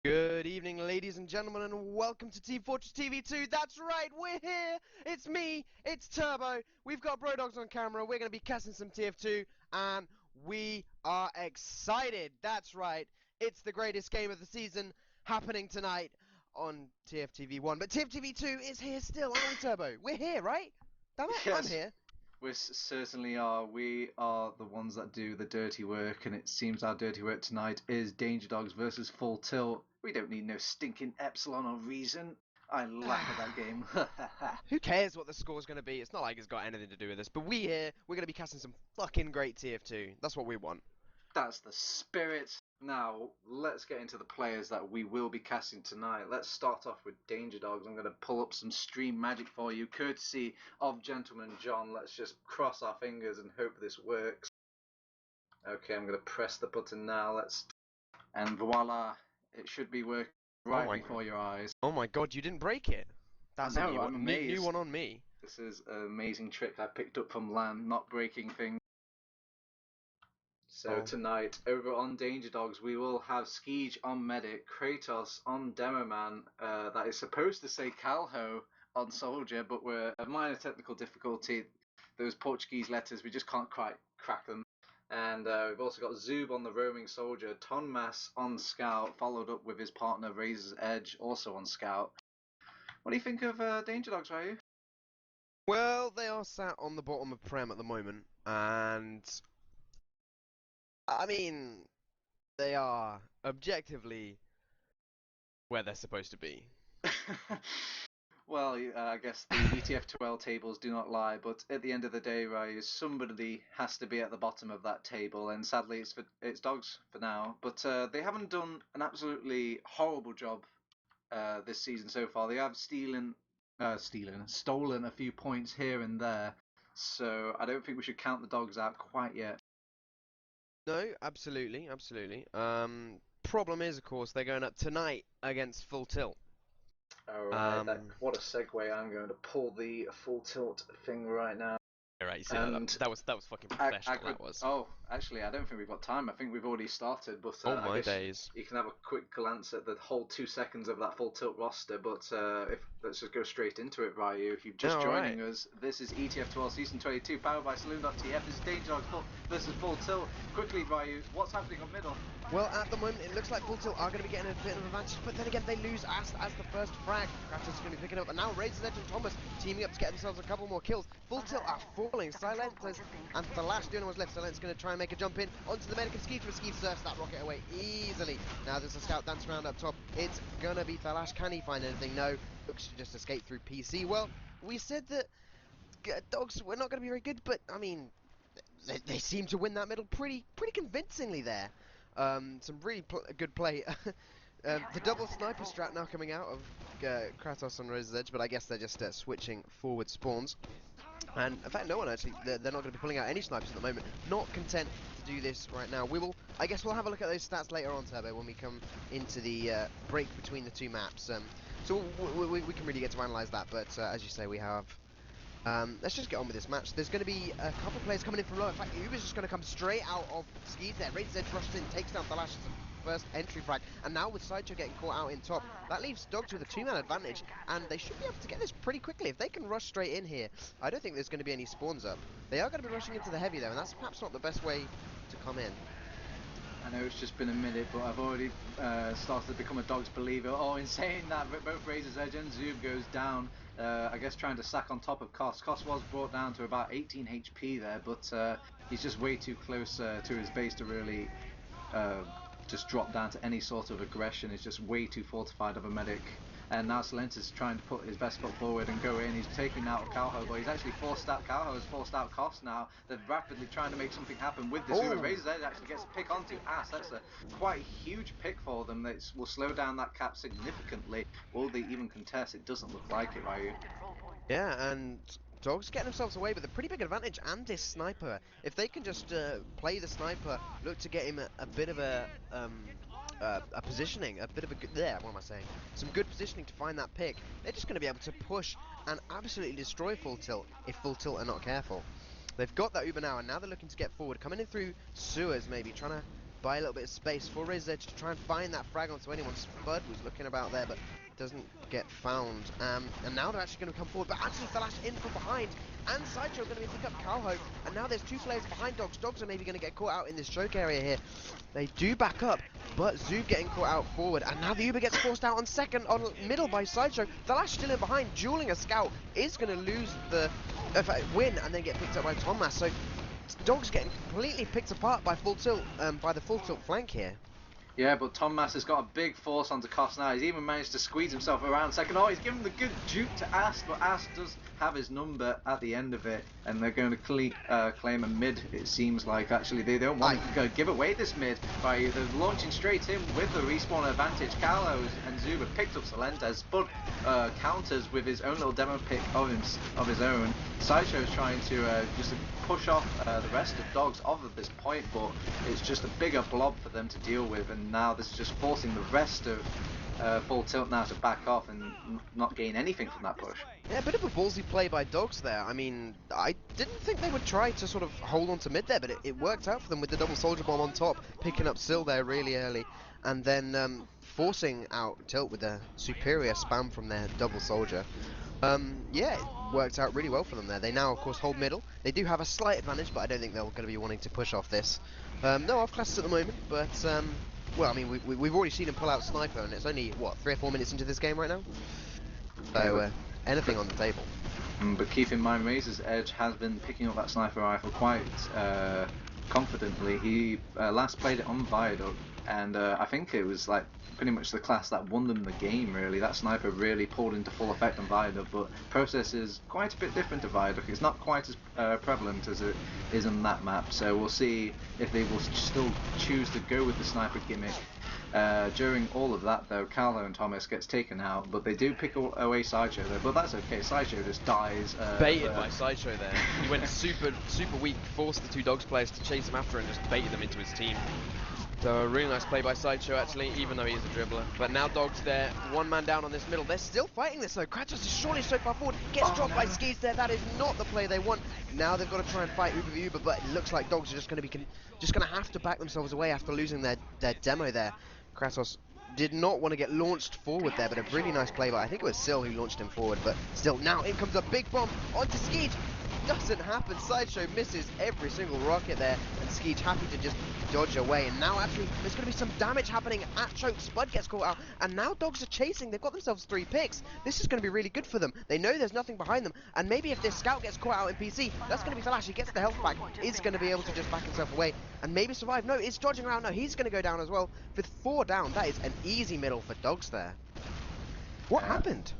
Good evening, ladies and gentlemen, and welcome to Team Fortress TV 2. That's right, we're here. It's me, it's Turbo. We've got Brodogs on camera. We're going to be casting some TF2, and we are excited. That's right, it's the greatest game of the season happening tonight on TFTV1. But TFTV2 is here still, aren't we, Turbo? We're here, right? Damn it, Yes, I'm here. we certainly are. We are the ones that do the dirty work, and it seems our dirty work tonight is Danger Dogs versus Full Tilt. We don't need no stinking Epsilon or Reason. I laugh at that game. Who cares what the score's going to be? It's not like it's got anything to do with this. But we're going to be casting some fucking great TF2. That's what we want. That's the spirit. Now, let's get into the players that we will be casting tonight. Let's start off with Danger Dogs. I'm going to pull up some stream magic for you, courtesy of Gentleman John. Let's just cross our fingers and hope this works. Okay, I'm going to press the button now. And voila, it should be working right before your eyes. Oh my god, you didn't break it. That's I know, I'm amazed. New one on me. This is an amazing trick I picked up from LAN, not breaking things. So tonight, over on Danger Dogs, we will have Skeege on Medic, Kratos on Demoman, that is supposed to say Calho on Soldier, but we're a minor technical difficulty. Those Portuguese letters, we just can't quite crack them. And we've also got Zoob on the Roaming Soldier, Tonmas on Scout, followed up with his partner Razor's Edge, also on Scout. What do you think of Danger Dogs, Ryu? Well, they are sat on the bottom of Prem at the moment, and I mean, they are objectively where they're supposed to be. Well, I guess the ETF2L tables do not lie, but at the end of the day, Ryu, somebody has to be at the bottom of that table, and sadly it's Dogs for now. But they haven't done an absolutely horrible job this season so far. They have stolen a few points here and there, so I don't think we should count the Dogs out quite yet. No, absolutely. Problem is, of course, they're going up tonight against Full Tilt. Alright, what a segue. I'm going to pull the Full Tilt thing right now. Right, you see that was fucking professional. Oh, actually, I don't think we've got time. I think we've already started, but oh my I guess days. You can have a quick glance at the whole 2 seconds of that Full Tilt roster. But let's just go straight into it, Ryu. If you're just joining us, this is ETF2L Season 22, powered by Saloon.tf. This is Danger Dogs versus Full Tilt. Quickly, Ryu, what's happening on middle? Well, at the moment, it looks like Full Tilt are going to be getting a bit of advantage, but then again, they lose as the first frag. Kratos is going to be picking up, and now Razor's Edge and Thomas teaming up to get themselves a couple more kills. Full Tilt are falling. Silentos and the last one was left. Silento's going to try and make a jump in onto the medic, and Skeege surfs that rocket away easily. Now there's a scout dance around up top. It's going to be Thalash. Can he find anything? No. Looks to just escape through PC. Well, we said that Dogs were not going to be very good, but, I mean, they seem to win that middle pretty convincingly there. Some really good play. The double sniper strat now coming out of Kratos on Razor's Edge, but I guess they're just switching forward spawns. And in fact, no one actually, they're not going to be pulling out any snipers at the moment. Not content to do this right now. I guess we'll have a look at those stats later on, Turbo, when we come into the break between the two maps. So we can really get to analyse that, but as you say, we have... let's just get on with this match. There's going to be a couple players coming in from low. In fact, Uber's just going to come straight out of Skeege there. Razor's Edge rushes in, takes down Thalash. First entry frag, and now with Sideshow getting caught out in top, that leaves Dogs with a 2-man advantage, and they should be able to get this pretty quickly. If they can rush straight in here, I don't think there's going to be any spawns up. They are going to be rushing into the heavy though, and that's perhaps not the best way to come in. I know it's just been a minute, but I've already started to become a Dogs believer. Oh, in saying that, both Razor's Edge and Zoob goes down, I guess trying to sack on top of Koss. Koss was brought down to about 18 HP there, but he's just way too close to his base to really just drop down to any sort of aggression. Is just way too fortified of a medic. And now Silento's trying to put his best foot forward and go in. He's taking out Calho, but he's actually forced out Calho, has forced out Koss now. They're rapidly trying to make something happen with this. Razor's Edge actually gets a pick onto Ass. That's a quite huge pick for them. That will slow down that cap significantly. Will they even contest? It doesn't look like it, Ryu. Yeah, and Dogs getting themselves away with a pretty big advantage, and this sniper. If they can just play the sniper, look to get him a bit of a positioning, a bit of a good, what am I saying? Some good positioning to find that pick. They're just going to be able to push and absolutely destroy Full Tilt if Full Tilt are not careful. They've got that Uber now, and now they're looking to get forward, coming in through sewers maybe, trying to buy a little bit of space for Razor's Edge to try and find that frag onto anyone. Spud was looking about there, but doesn't get found. And now they're actually going to come forward, but actually Flash in from behind, and Sideshow going to pick up Calho, and now there's 2 players behind Dogs. Dogs are maybe going to get caught out in this choke area here. They do back up, but Zoob getting caught out forward, and now the Uber gets forced out on middle by Sideshow. Flash still in behind, dueling a scout, is going to lose the win and then get picked up by Thomas. So Dogs getting completely picked apart by the full tilt flank here. Yeah, but Thomas has got a big force onto Koss now. He's even managed to squeeze himself around second. Oh, he's given the good juke to Ast, but Ast does have his number at the end of it, and they're going to claim a mid, it seems like. Actually, they don't want to give away this mid by either launching straight in with the respawn advantage. Carlos and Zuba picked up Salentes, but counters with his own little demo pick of his own. Sideshow's trying to just push off the rest of Dogs off of this point, but it's just a bigger blob for them to deal with, and now this is just forcing the rest of Full Tilt now to back off and not gain anything from that push. Yeah, a bit of a ballsy play by Dogs there. I mean, I didn't think they would try to sort of hold on to mid there, but it worked out for them with the double soldier bomb on top, picking up Sil there really early, and then forcing out Tilt with a superior spam from their double soldier. Yeah, it worked out really well for them there. They now, of course, hold middle. They do have a slight advantage, but I don't think they're going to be wanting to push off this. No off-classes at the moment, but, well, I mean, we've already seen him pull out Sniper, and it's only, what, 3 or 4 minutes into this game right now? So, anything on the table. But keep in mind, Razor's Edge has been picking up that Sniper rifle quite confidently. He last played it on Viaduct, and I think it was like pretty much the class that won them the game, really. That Sniper really pulled into full effect on Viaduct, but process is quite a bit different to Viaduct. It's not quite as prevalent as it is on that map, so we'll see if they will still choose to go with the Sniper gimmick. During all of that, though, Calho and Thomas gets taken out, but they do pick away Sideshow though, but that's okay. Sideshow just dies. Baited by Sideshow there. He went super weak, forced the 2 Dogs players to chase him after and just baited them into his team. So a really nice play by Sideshow actually, even though he is a dribbler. But now Dogs there, 1 man down on this middle. They're still fighting this though. Kratos is surely so far forward, gets dropped by Skis there. That is not the play they want. Now they've got to try and fight Uber v Uber, but it looks like Dogs are just going to have to back themselves away after losing their demo there. Kratos did not want to get launched forward there, but a really nice play by, I think it was Sil who launched him forward, but still, now in comes a big bomb onto Skeej. Doesn't happen. Sideshow misses every single rocket there, and Skeej happy to just dodge away. And now actually there's going to be some damage happening at choke. Spud gets caught out, and now Dogs are chasing. They've got themselves 3 picks. This is going to be really good for them. They know there's nothing behind them, and maybe if this scout gets caught out in PC, that's going to be Flash. He gets the health back, is going to be able to just back himself away and maybe survive. No, he's dodging around. No, he's going to go down as well. With 4 down, that is an easy middle for Dogs there. What happened?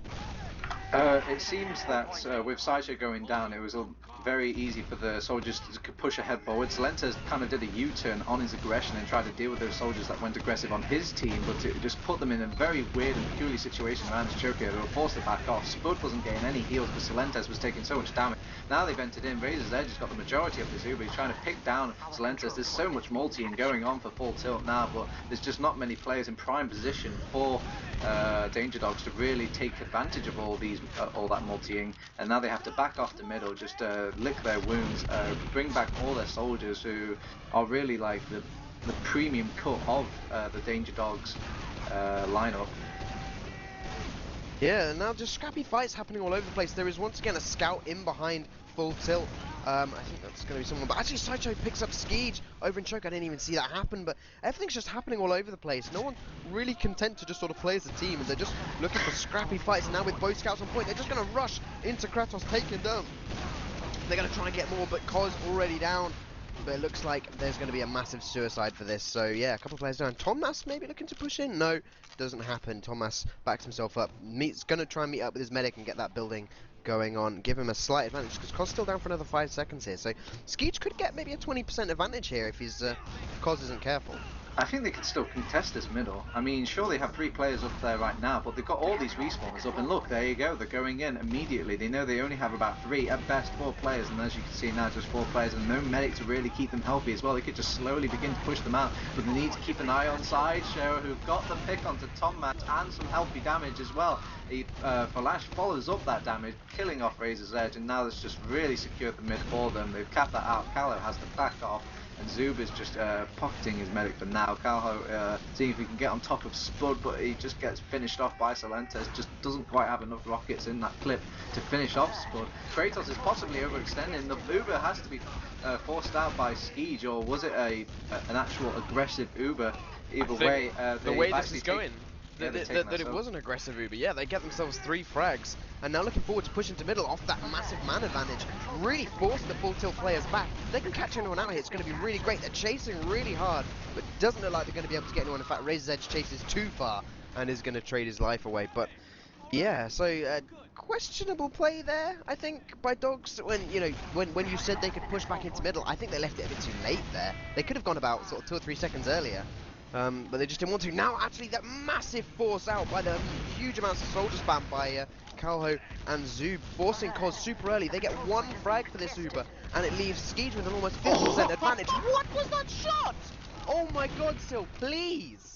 It seems that with Sideshow going down, it was very easy for the soldiers to push ahead forward. Salentes kind of did a U-turn on his aggression and tried to deal with those soldiers that went aggressive on his team, but it just put them in a very weird and peculiar situation around his choke area. They were forced to back off. Spud wasn't getting any heals because Salentes was taking so much damage. Now they've entered in. Razor's Edge has got the majority of this Uber. He's trying to pick down Salentes. There's so much multi-ing going on for Full Tilt now, but there's just not many players in prime position for Danger Dogs to really take advantage of all that multi-ing, and now they have to back off the middle, just lick their wounds, bring back all their soldiers who are really like the premium cut of the Danger Dogs lineup. Yeah, now just scrappy fights happening all over the place. There is once again a scout in behind Full Tilt. I think that's going to be someone, but actually Sideshow picks up Skeej over in choke. I didn't even see that happen, but everything's just happening all over the place. No one's really content to just sort of play as a team, and they're just looking for scrappy fights. And now with both scouts on point, they're just going to rush into Kratos, taking down. They're going to try and get more, but Koz already down. But it looks like there's going to be a massive suicide for this. So yeah, a couple of players down. Thomas maybe looking to push in. No, doesn't happen. Thomas backs himself up. He's going to try and meet up with his medic and get that building going on. Give him a slight advantage because Koz still down for another 5 seconds here. So Skeej could get maybe a 20% advantage here if he's Koz isn't careful. I think they could still contest this middle. I mean, sure, they have 3 players up there right now, but they've got all these respawners up, and look, there you go, they're going in immediately. They know they only have about 3, at best 4 players, and as you can see now, just 4 players, and no medic to really keep them healthy as well. They could just slowly begin to push them out, but they need to keep an eye on Sideshow, who got the pick onto Thomas, and some healthy damage as well. Flash follows up that damage, killing off Razor's Edge, and now that's just really secured the mid for them. They've capped that out. Calho has to back off. and Zoob is just pocketing his medic for now. Calho seeing if he can get on top of Spud, but he just gets finished off by Salentes, just doesn't quite have enough rockets in that clip to finish off Spud. Kratos is possibly overextending. The Uber has to be forced out by Skeege, or was it an actual aggressive Uber? Either way, the way this is going, Yeah, that it was an aggressive Uber. Yeah, they get themselves 3 frags, and now looking forward to pushing to middle off that massive man advantage. Really force the full tilt players back. If they can catch anyone out here, it's going to be really great. They're chasing really hard, but doesn't look like they're going to be able to get anyone. In fact, Razor's Edge chases too far and is going to trade his life away. But yeah, so questionable play there, I think, by Dogs. When when you said they could push back into middle, I think they left it a bit too late there. They could have gone about sort of 2 or 3 seconds earlier. But they just didn't want to. Now, actually, that massive force out by the huge amounts of soldier spam by Calho and Zoob, forcing Cos super early. They get 1 frag for this Uber, and it leaves Skeege with an almost 50% advantage. What was that shot? Oh my god, Sil, please!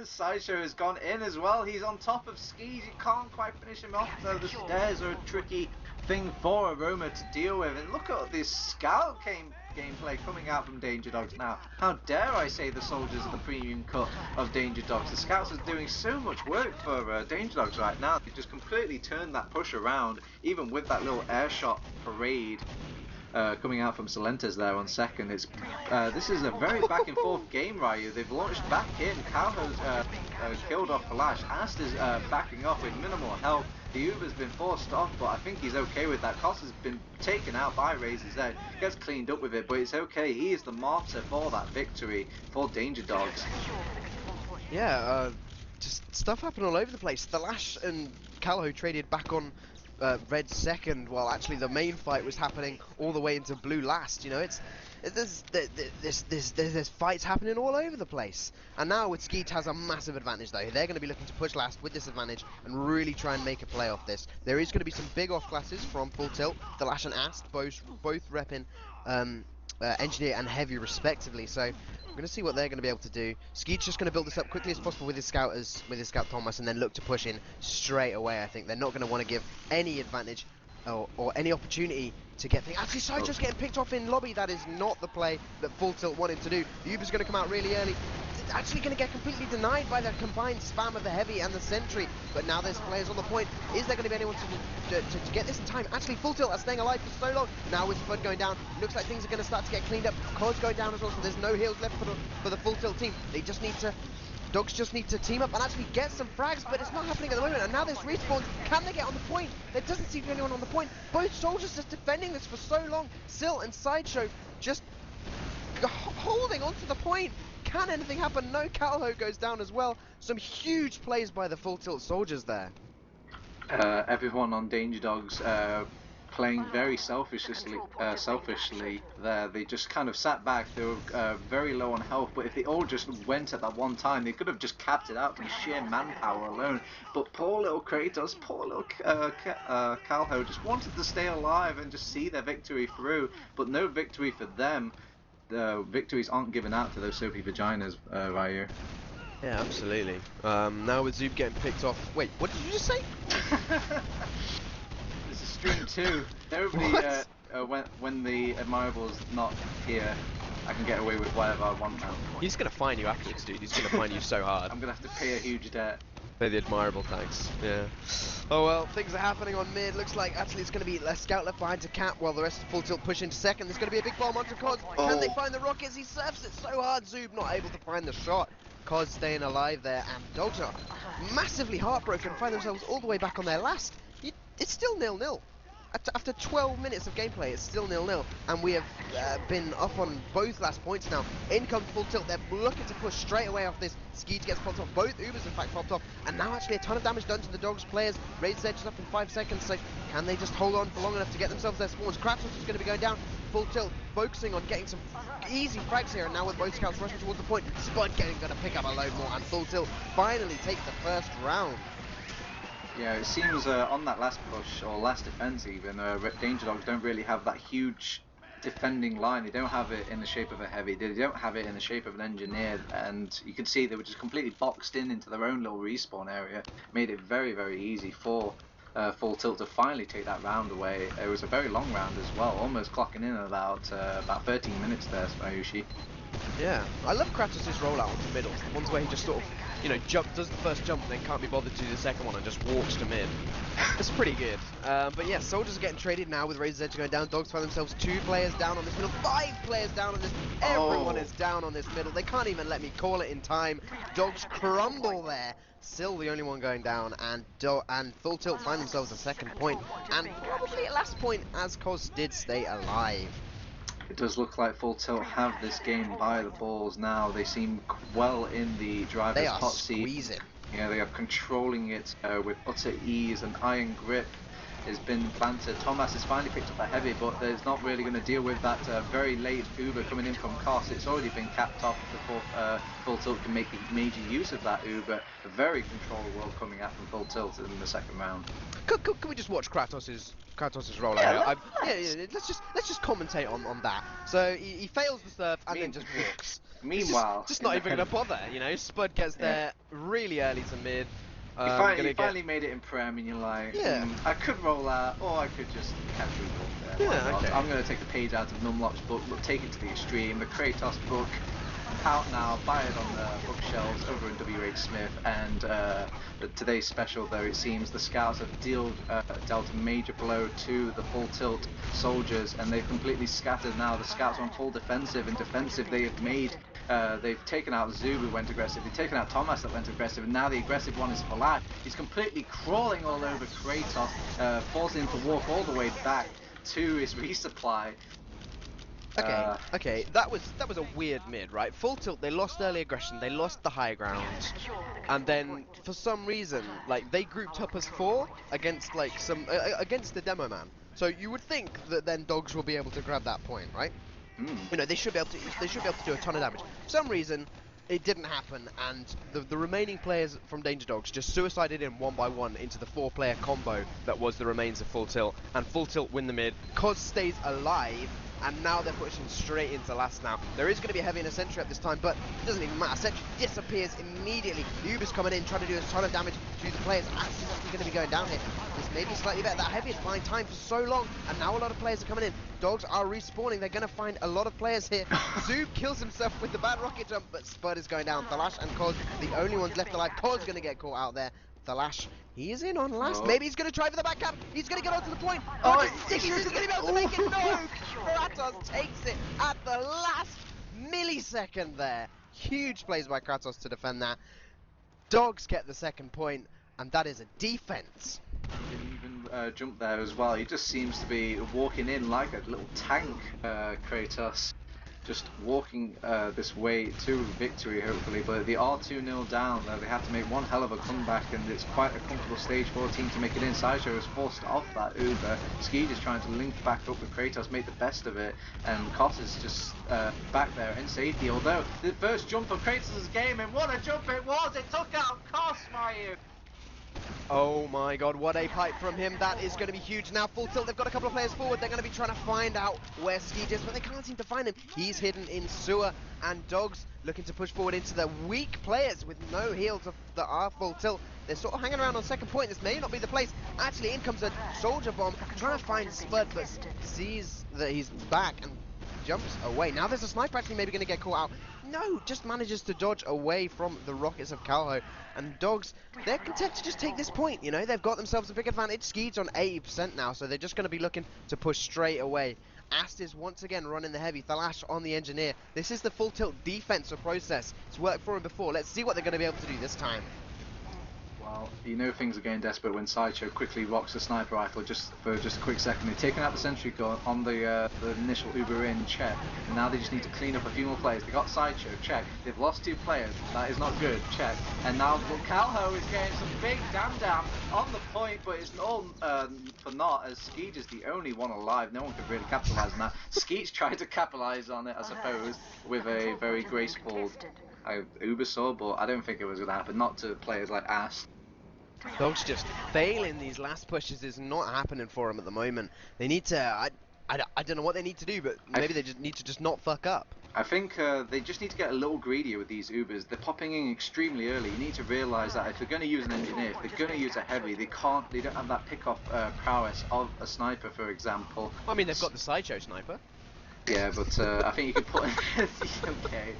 Sideshow has gone in as well. He's on top of Skeege. You can't quite finish him off, though. The stairs are a tricky thing for Aroma to deal with. And look at this scout gameplay coming out from Danger Dogs now. How dare I say the soldiers are the premium cut of Danger Dogs. The scouts are doing so much work for Danger Dogs right now. They just completely turned that push around, even with that little airshot parade coming out from Salentes there on second. This is a very back and forth game, Ryu. They've launched back in. Calho's killed off Flash. Ast is backing off with minimal health. The Uber's been forced off, but I think he's okay with that. Koss has been taken out by Razor's Edge. Gets cleaned up with it, but it's okay. He is the martyr for that victory for Danger Dogs. Yeah, just stuff happened all over the place. Thalash and Calho traded back on Red second, while actually the main fight was happening all the way into Blue last. You know, there's fights happening all over the place. And now with Skeete has a massive advantage though. They're going to be looking to push last with this advantage and really try and make a play off this. There is going to be some big off classes from Full Tilt. Thalash and Ast both repping Engineer and Heavy respectively. So we're going to see what they're going to be able to do. Skeet's just going to build this up quickly as possible with his scout Thomas, and then look to push in straight away. I think they're not going to want to give any advantage or any opportunity to get things. Actually, sorry, just getting picked off in lobby. That is not the play that Full Tilt wanted to do. The Uber's going to come out really early. Actually going to get completely denied by the combined spam of the Heavy and the Sentry. But now there's players on the point. Is there going to be anyone to get this in time? Actually, Full Tilt are staying alive for so long. Now with Spud going down, looks like things are going to start to get cleaned up. Cod's going down as well, so there's no heals left for the Full Tilt team. They just need to... Dogs just need to team up and actually get some frags, but it's not happening at the moment. And now there's respawns. Can they get on the point? There doesn't seem to be anyone on the point. Both soldiers just defending this for so long. Sil and Sideshow just holding onto the point. Can anything happen? No, Calho goes down as well. Some huge plays by the Full Tilt soldiers there. Everyone on Danger Dogs playing very selfishly there. They just kind of sat back. They were very low on health, but if they all just went at that one time, they could have just capped it out from sheer manpower alone. But poor little Kratos, poor little Calho just wanted to stay alive and just see their victory through, but no victory for them. The victories aren't given out to those soapy vaginas, Ryu. Yeah, absolutely. Now with Zoob getting picked off. Wait, what did you just say? This is stream 2. Nobody, when the admirable's not here, I can get away with whatever I want now. He's gonna fine you afterwards, dude. He's gonna fine you so hard. I'm gonna have to pay a huge debt. Pay the admirable thanks. Yeah. Oh well, things are happening on mid. Looks like actually it's going to be a scout left behind to cap while the rest of Full Tilt push into second. There's going to be a big bomb onto Cos. Can they find the rockets? He surfs it so hard. Zoob not able to find the shot. Cos staying alive there, and Dogs are massively heartbroken. Find themselves all the way back on their last. It's still 0-0. After 12 minutes of gameplay, it's still 0-0, and we have been up on both last points now. In comes Full Tilt. They're looking to push straight away off this. Skeete gets popped off. Both Ubers, in fact, popped off. And now actually a ton of damage done to the Dogs players. Razor's Edge is up in 5 seconds, so can they just hold on for long enough to get themselves their spawns? Kratos is going to be going down. Full Tilt focusing on getting some easy frags here, and now with both scouts rushing towards the point, Spud going to pick up a load more, and Full Tilt finally takes the first round. Yeah, it seems on that last push, or last defense even, Danger Dogs don't really have that huge defending line. They don't have it in the shape of a Heavy, they don't have it in the shape of an Engineer, and you can see they were just completely boxed into their own little respawn area. Made it very, very easy for Full Tilt to finally take that round away. It was a very long round as well, almost clocking in at about 13 minutes there, Ryushi. Yeah, I love Kratos' rollout onto middle. The ones where he just sort of, you know, does the first jump, then can't be bothered to do the second one and just walks to mid. It's pretty good. But yeah, Soldiers are getting traded now with Razor's Edge going down. Dogs find themselves 2 players down on this middle, 5 players down on this. Everyone is down on this middle. They can't even let me call it in time. Dogs crumble there. Still the only one going down, and Full Tilt find themselves a second point, and probably a last point as Cos did stay alive. It does look like Full Tilt have this game by the balls now. They seem well in the driver's hot seat. Squeezing. Yeah, they are controlling it with utter ease, and iron grip has been planted. Thomas has finally picked up a heavy, but there's not really going to deal with that very late Uber coming in from Cos. It's already been capped off before Full Tilt can make major use of that Uber. A very controllable coming out from Full Tilt in the second round. Can we just watch Kratos' rollout? Yeah, let's just commentate on that. So he fails the surf and then just walks. Meanwhile, just not even going to bother, you know. Spud gets there really early to mid. You finally made it in Prem, and you're like, I could roll out, or I could just catch Uber there. Yeah, okay. I'm going to take the page out of Numlock's book, but take it to the extreme. The Kratos book out now, buy it on the bookshelves over in WH Smith, and today's special, though, it seems the scouts have dealt a major blow to the Full Tilt soldiers, and they've completely scattered now. The scouts are on full defensive, and defensive they have made. They've taken out Zub, who went aggressive. They've taken out Thomas, that went aggressive, and now the aggressive one is Falash. He's completely crawling all over Kratos, forcing him to walk all the way back to his resupply. Okay, that was a weird mid, right? Full Tilt, they lost early aggression, they lost the high ground, and then for some reason, like, they grouped up as 4 against like against the demo man. So you would think that then Dogs will be able to grab that point, right? You know, they should be able to do a ton of damage. For some reason, it didn't happen, and the remaining players from Danger Dogs just suicided in one by one into the 4-player combo that was the remains of Full Tilt, and Full Tilt win the mid. Cos stays alive, and now they're pushing straight into last now. There is going to be a heavy and a sentry at this time, but it doesn't even matter. Sentry disappears immediately. Uber's coming in, trying to do a ton of damage to the players. Axe is actually going to be going down here. This may be slightly better. That heavy is buying time for so long, and now a lot of players are coming in. Dogs are respawning. They're going to find a lot of players here. Zoob kills himself with the bad rocket jump, but Spud is going down. Thalash and Cos, the only ones left alive. Cos going to get caught out there. Thalash, he is in on last. Maybe he's going to try for the back cap. He's going to get onto the point. He's going to be able to make it. No! Kratos takes it at the last millisecond there. Huge plays by Kratos to defend that. Dogs get the second point, and that is a defense. He didn't even jump there as well. He just seems to be walking in like a little tank, Kratos. Just walking this way to victory, hopefully. But they are 2-0 down. They have to make one hell of a comeback, and it's quite a comfortable stage for a team to make it in. Sideshow is forced off that Uber. Skeed is trying to link back up with Kratos, make the best of it, and Kos is just back there in safety. Although the first jump of Kratos' game, and what a jump it was! It took out Kos, Ryu. Oh my god, what a pipe from him. That is going to be huge. Now Full Tilt, they've got a couple of players forward. They're going to be trying to find out where Skeed is, but they can't seem to find him. He's hidden in sewer, and Dogs looking to push forward into the weak players with no heals that are Full Tilt. They're sort of hanging around on second point. This may not be the place. Actually, in comes a soldier bomb, trying to find Spud, but sees that he's back and jumps away. Now there's a sniper actually maybe going to get caught out. No, just manages to dodge away from the rockets of Calho. And Dogs, they're content to just take this point, you know. They've got themselves a big advantage. Skeed's on 80% now, so they're just going to be looking to push straight away. Ast is once again running the heavy. Thalash on the engineer. This is the Full Tilt defensive process. It's worked for him before. Let's see what they're going to be able to do this time. Well, you know things are getting desperate when Sideshow quickly rocks the sniper rifle for a quick second. They've taken out the sentry gun on the initial Uber in, check. And now they just need to clean up a few more players. They got Sideshow, check. They've lost 2 players, that is not good, check. And now Calho is getting some big down on the point, but it's all for naught, as Skeet is the only one alive. No one could really capitalise on that. Skeet's tried to capitalise on it, I suppose, with a very graceful Uber saw, but I don't think it was going to happen, not to players like Ast. Dogs just failing these last pushes is not happening for them at the moment. They need to, I don't know what they need to do, but maybe they just need to just not fuck up. I think they just need to get a little greedier with these Ubers. They're popping in extremely early. You need to realise that if they're going to use an engineer, if they're going to use a heavy, they don't have that pick-off prowess of a sniper, for example. I mean, they've got the sideshow sniper. Yeah, but I think you could put. Okay.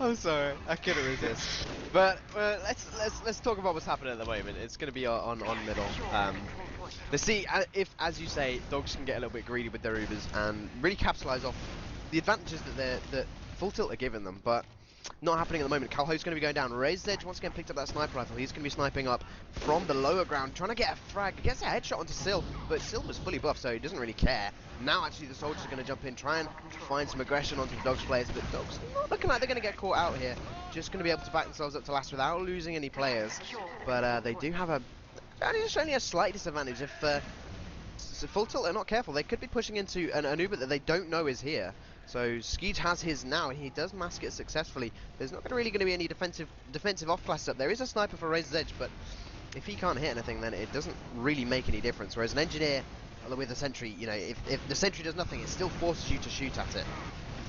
I'm sorry, I couldn't resist. But let's talk about what's happening at the moment. It's going to be on middle. Let's see if, as you say, Dogs can get a little bit greedy with their Ubers and really capitalise off the advantages that Full Tilt are giving them, but not happening at the moment. Calho's going to be going down. Raised Edge once again picked up that sniper rifle. He's going to be sniping up from the lower ground, trying to get a frag. He gets a headshot onto Sil, but Sil was fully buffed, so he doesn't really care. Now, actually, the soldiers are going to jump in, try and find some aggression onto the Dogs players, but Dogs not looking like they're going to get caught out here. Just going to be able to back themselves up to last without losing any players. But they do have only a slight disadvantage. If Full Tilt are not careful, they could be pushing into an Uber that they don't know is here. So Skeej has his now, and he does mask it successfully. There's not really going to be any defensive off-classes up. There is a sniper for Razor's Edge, but if he can't hit anything, then it doesn't really make any difference. Whereas an engineer with a sentry, you know, if the sentry does nothing, it still forces you to shoot at it.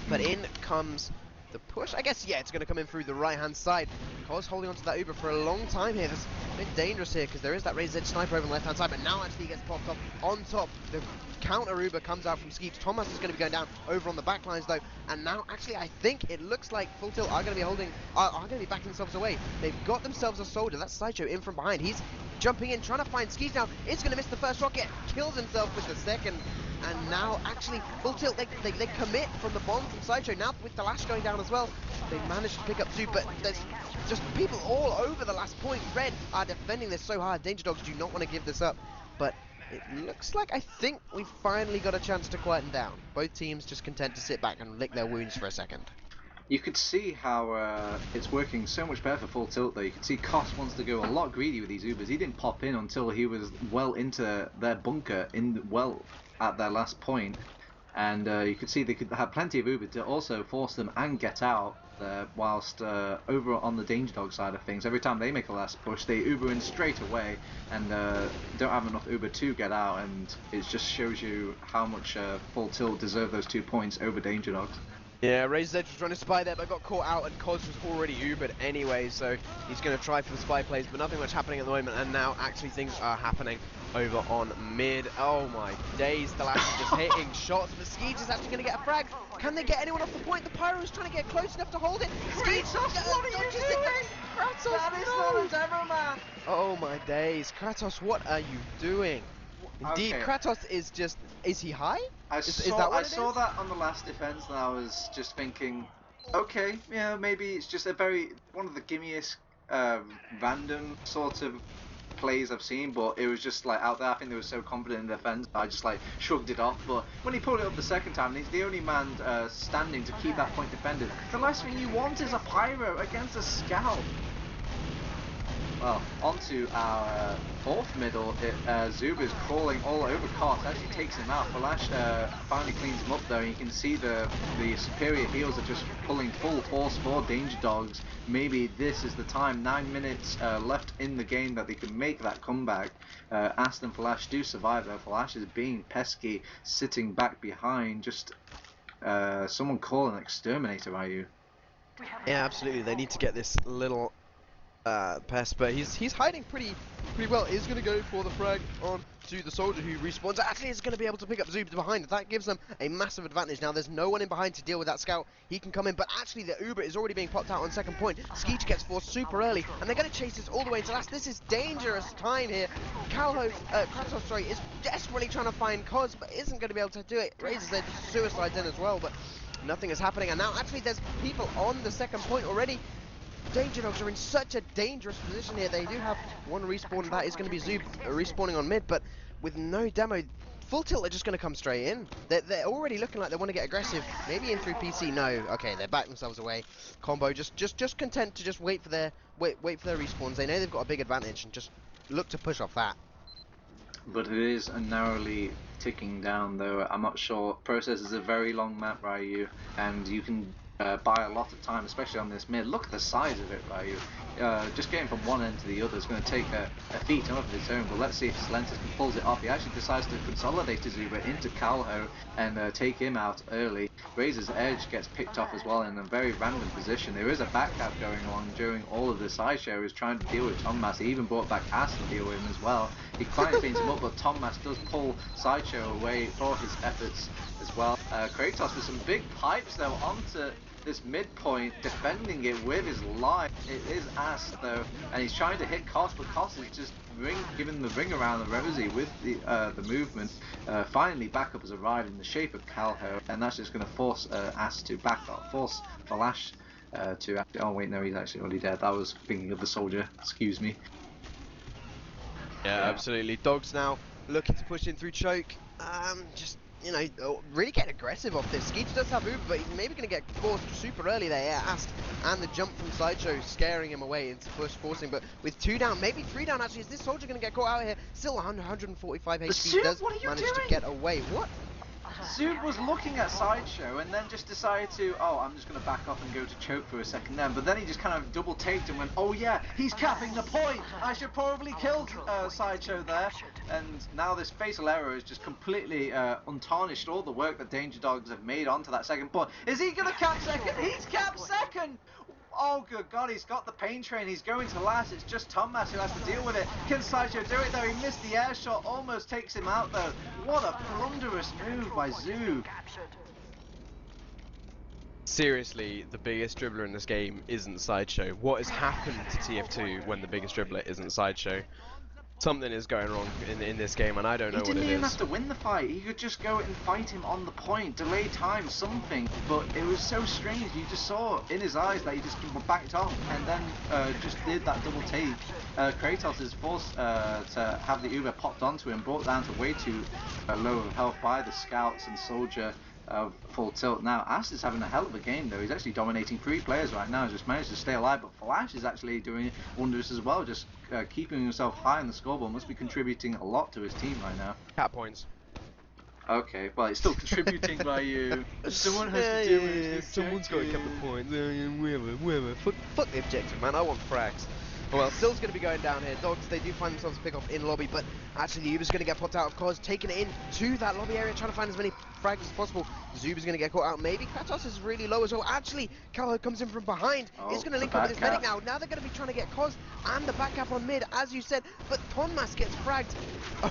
But in comes the push. I guess, yeah, it's going to come in through the right-hand side. Cos holding onto that Uber for a long time here. That's a bit dangerous here because there is that Razor's Edge sniper over on the left-hand side, but now actually he gets popped up on top. The counter Uber comes out from Skeej. Thomas is going to be going down over on the back lines though, and now actually I think it looks like Full Tilt are going to be going to be backing themselves away. They've got themselves a soldier. That's Sideshow in from behind. He's jumping in, trying to find Skeej now. It's going to miss the first rocket, kills himself with the second. And now, actually, Full Tilt, they commit from the bomb from Sideshow. Now, with the Lash going down as well, they managed to pick up two, but there's just people all over the last point. Red are defending this so hard. Danger Dogs do not want to give this up, but it looks like I think we finally got a chance to quieten down. Both teams just content to sit back and lick their wounds for a second. You could see how it's working so much better for Full Tilt though. You could see Kos wants to go a lot greedy with these Ubers. He didn't pop in until he was well into their bunker, at their last point, and you could see they could have plenty of Uber to also force them and get out there, whilst over on the Danger Dog side of things, every time they make a last push, they Uber in straight away and don't have enough Uber to get out, and it just shows you how much Full Tilt deserve those 2 points over Danger Dogs. Yeah, Razor's Edge was trying to spy there, but got caught out, and Cos was already Ubered anyway, so he's going to try for the spy plays, but nothing much happening at the moment, and now actually things are happening over on mid. Oh my days, the Lash is just hitting shots, but Skeej is actually going to get a frag. Can they get anyone off the point? The Pyro is trying to get close enough to hold it. Skeej, what are you doing? Kratos, That is not a demo, man. Oh my days, Kratos, what are you doing? Indeed, Okay. Kratos is just, is he high? I Is saw that on the last defense, and I was just thinking, okay, yeah, maybe it's just one of the gimmiest random sort of plays I've seen, but it was just like out there. I think they were so confident in defense, I just like shrugged it off. But when he pulled it up the second time, he's the only man standing to keep that point defended. The last thing you want is a Pyro against a Scout. Well, onto our fourth middle. Zuba's crawling all over Kos, actually takes him out. Flash finally cleans him up though. You can see the superior heals are just pulling full force for Danger Dogs. Maybe this is the time. 9 minutes left in the game that they can make that comeback. Aston Flash do survive though. Flash is being pesky, sitting back behind. Just someone call an exterminator, are you? Yeah, absolutely. They need to get this little pest, but he's hiding pretty well. He's going to go for the frag on to the soldier who respawns. Actually, is going to be able to pick up Zubs behind. That gives them a massive advantage. Now, there's no one in behind to deal with that scout. He can come in, but actually, the Uber is already being popped out on second point. Skeech gets forced super early, and they're going to chase this all the way to last. This is dangerous time here. Kratos, sorry, is desperately trying to find Cos, but isn't going to be able to do it. Razor's Edge suicides in as well, but nothing is happening. And now, actually, there's people on the second point already. Danger Dogs are in such a dangerous position here. They do have one respawn, that is going to be Zub respawning on mid, but with no demo, Full Tilt are just going to come straight in. They're already looking like they want to get aggressive. Maybe in through PC. No. Okay, they back themselves away. Combo just content to just wait for their respawns. They know they've got a big advantage and just look to push off that. But it is narrowly ticking down though. I'm not sure. Process is a very long map, Ryu, and you can buy a lot of time, especially on this mid. Look at the size of it, Ryu. Just getting from one end to the other is going to take a feat of its own, but let's see if Salentis pulls it off. He actually decides to consolidate Zuba into Calho and take him out early. Razor's Edge gets picked off as well in a very random position. There is a backcap going on during all of the sideshow. He's trying to deal with Tommas. He even brought back Ass to deal with him as well. He client beans him up, but Tommas does pull Sideshow away for his efforts as well. Kratos with some big pipes though onto this midpoint, defending it with his life. It is Ass though, and he's trying to hit Kos, but Kos is just giving the ring around the rosy with the movement. Finally, backup has arrived in the shape of Calho, and that's just going to force Ass to back up, force Flash to actually. Oh wait, no, he's actually already dead. I was thinking of the soldier. Excuse me. Yeah, absolutely. Dogs now looking to push in through choke. Just, you know, really get aggressive off this. Skeeter does have Uber, but he's maybe going to get forced super early there. Yeah, Ast and the jump from Sideshow scaring him away into push forcing. But with 2 down, maybe 3 down actually, is this soldier going to get caught out here? Still 145 HP, does manage to get away. What? Zoop was looking at Sideshow and then just decided to, oh, I'm just going to back off and go to choke for a second then. But then he just kind of double taked and went, oh yeah, he's capping the point. I should probably kill Sideshow there. And now this fatal error has just completely untarnished all the work that Danger Dogs have made onto that second point. Is he going to cap second? He's capped second! Oh good god, he's got the pain train, he's going to last, it's just Tommas who has to deal with it. Can Sideshow do it though? He missed the air shot, almost takes him out though. What a blunderous move by Zoo. Seriously, the biggest dribbler in this game isn't Sideshow. What has happened to TF2 when the biggest dribbler isn't Sideshow? Something is going wrong in this game, and I don't know what it is. He didn't even have to win the fight. He could just go and fight him on the point, delay time, something. But it was so strange. You just saw in his eyes that he just backed off and then just did that double take. Kratos is forced to have the Uber popped onto him, brought down to way too low of health by the scouts and soldier of full tilt. Now Ass is having a hell of a game though. He's actually dominating 3 players right now. He's just managed to stay alive, but Flash is actually doing wonders as well, just keeping himself high on the scoreboard. Must be contributing a lot to his team right now. Cap points. Okay, well it's still contributing by you. Someone has to do it. Someone's got a couple of points. Whatever. Fuck the objective, man. I want frags. Well, Still's going to be going down here. Dogs, they do find themselves pick off in lobby, but actually the Uber's going to get popped out of cause, taking it in to that lobby area, trying to find as many frags as possible. Zuba's going to get caught out. Maybe Kratos is really low as well. Actually, Calho comes in from behind. He's going to link up with his medic now. Now they're going to be trying to get Cos and the back cap on mid, as you said, but Tonmas gets fragged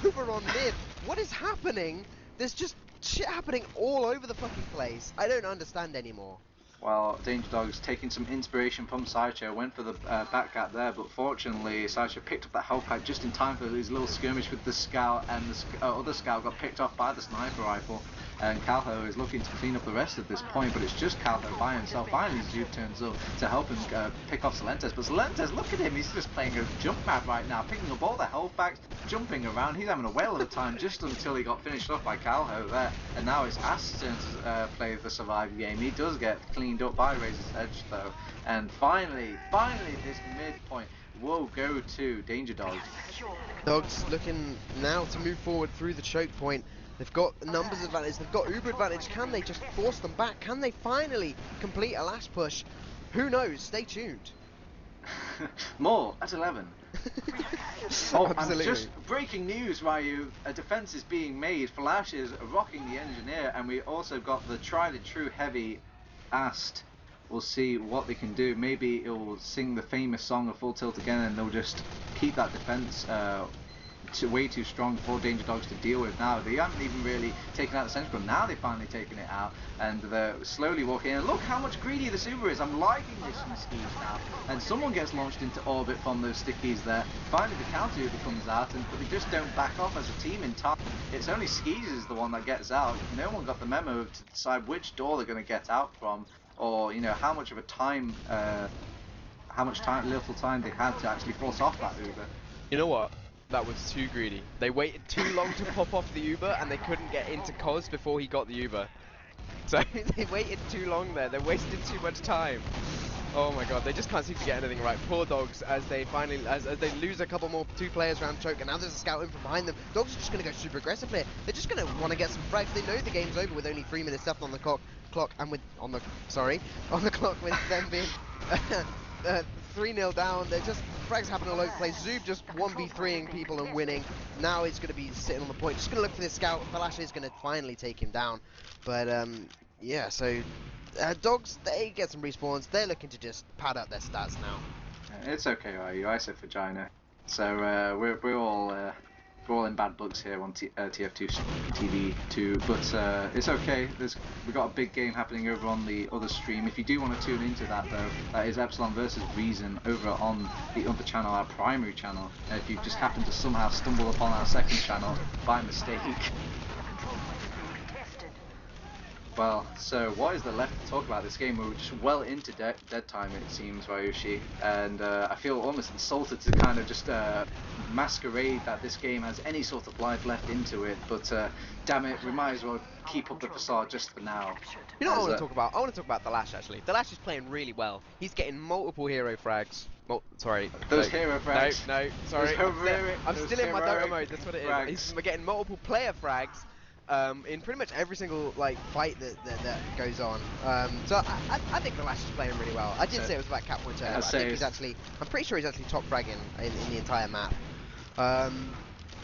over on mid. What is happening? There's just shit happening all over the fucking place. I don't understand anymore. Well, Danger Dogs taking some inspiration from Sideshow, went for the back gap there, but fortunately Sideshow picked up that health pack just in time for his little skirmish with the scout, and the other scout got picked off by the sniper rifle, and Calho is looking to clean up the rest at this point, but it's just Calho by himself. Finally Zoop turns up to help him pick off Salentes, but Salentes, look at him, he's just playing a jump map right now, picking up all the health packs, jumping around. He's having a whale of a time just until he got finished off by Calho there, and now it's Ass' turn to play the survive game. He does get cleaned up by Razor's Edge though, and finally this midpoint will go to Danger Dogs. Dogs looking now to move forward through the choke point. They've got numbers advantage, they've got Uber advantage. Can they just force them back? Can they finally complete a last push? Who knows? Stay tuned. More at 11. Oh, and Absolutely. just breaking news, Ryu, a defense is being made. Flash is rocking the engineer, and we also got the tried and true heavy Ast. We'll see what they can do. Maybe it will sing the famous song of Full Tilt again, and they'll just keep that defense way too strong for Danger Dogs to deal with now. They haven't even really taken out the central, but now they've finally taken it out, and they're slowly walking in. And look how much greedy the Uber is. I'm liking this from Skis now, and someone gets launched into orbit from those stickies there. Finally the counter Uber comes out, but they just don't back off as a team in time. It's only Skis is the one that gets out. No one got the memo to decide which door they're going to get out from, or you know how much of a time, little time they had to actually force off that Uber. You know what? That was too greedy. They waited too long to pop off the Uber, and they couldn't get into Cos before he got the Uber. So they waited too long there. They wasted too much time. Oh my god, they just can't seem to get anything right. Poor Dogs, as they finally, as they lose a couple more 2 players round choke, and now there's a scout in from behind them. Dogs are just going to go super aggressive here. They're just going to want to get some frags. They know the game's over with only 3 minutes left on the clock, and with, on the clock with them being 3-0 down. They're just, frags happen all over the place. Zoob just 1v3ing people and winning. Now he's going to be sitting on the point, just going to look for this scout. Flash is going to finally take him down. But, yeah, so Dogs, they get some respawns. They're looking to just pad up their stats now. It's okay, Ryu. I said vagina. So we're all in bad books here on TF2 TV too, but it's okay. We've got a big game happening over on the other stream. If you do want to tune into that though, that is Epsilon versus Reason over on the other channel, our primary channel. If you just happen to somehow stumble upon our second channel by mistake. Well, so what is there left to talk about this game? We're just well into dead time, it seems, Ryushi, and I feel almost insulted to kind of just masquerade that this game has any sort of life left into it, but damn it, we might as well keep up the facade just for now. You know what I want to talk about? I want to talk about the Lash, actually. The Lash is playing really well. He's getting multiple hero frags. Sorry. Those hero frags. No, sorry. I'm still in my Dota mode, that's what it frags. is. He's getting multiple player frags. In pretty much every single fight that goes on. So I think the Lash is playing really well. I did say it was about cap pointer, but I think he's actually, I'm pretty sure he's actually top fragging in the entire map.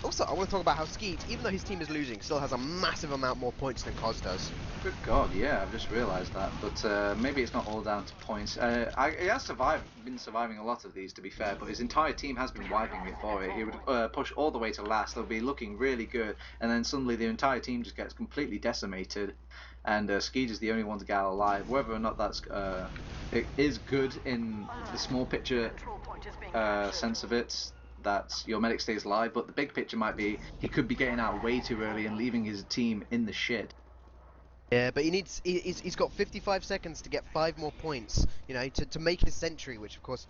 Also, I want to talk about how Skeet, even though his team is losing, still has a massive amount more points than Cos does. Good God, yeah, I've just realised that, but maybe it's not all down to points. He has been surviving a lot of these, to be fair, but his entire team has been wiping it for it. He would push all the way to last, they'll be looking really good, and then suddenly the entire team just gets completely decimated, and Skeet is the only one to get out alive. Whether or not that's it is good in the small picture sense of it, that your medic stays alive, but the big picture might be he could be getting out way too early and leaving his team in the shit. Yeah, but he's got 55 seconds to get 5 more points, you know, to make his century, which of course,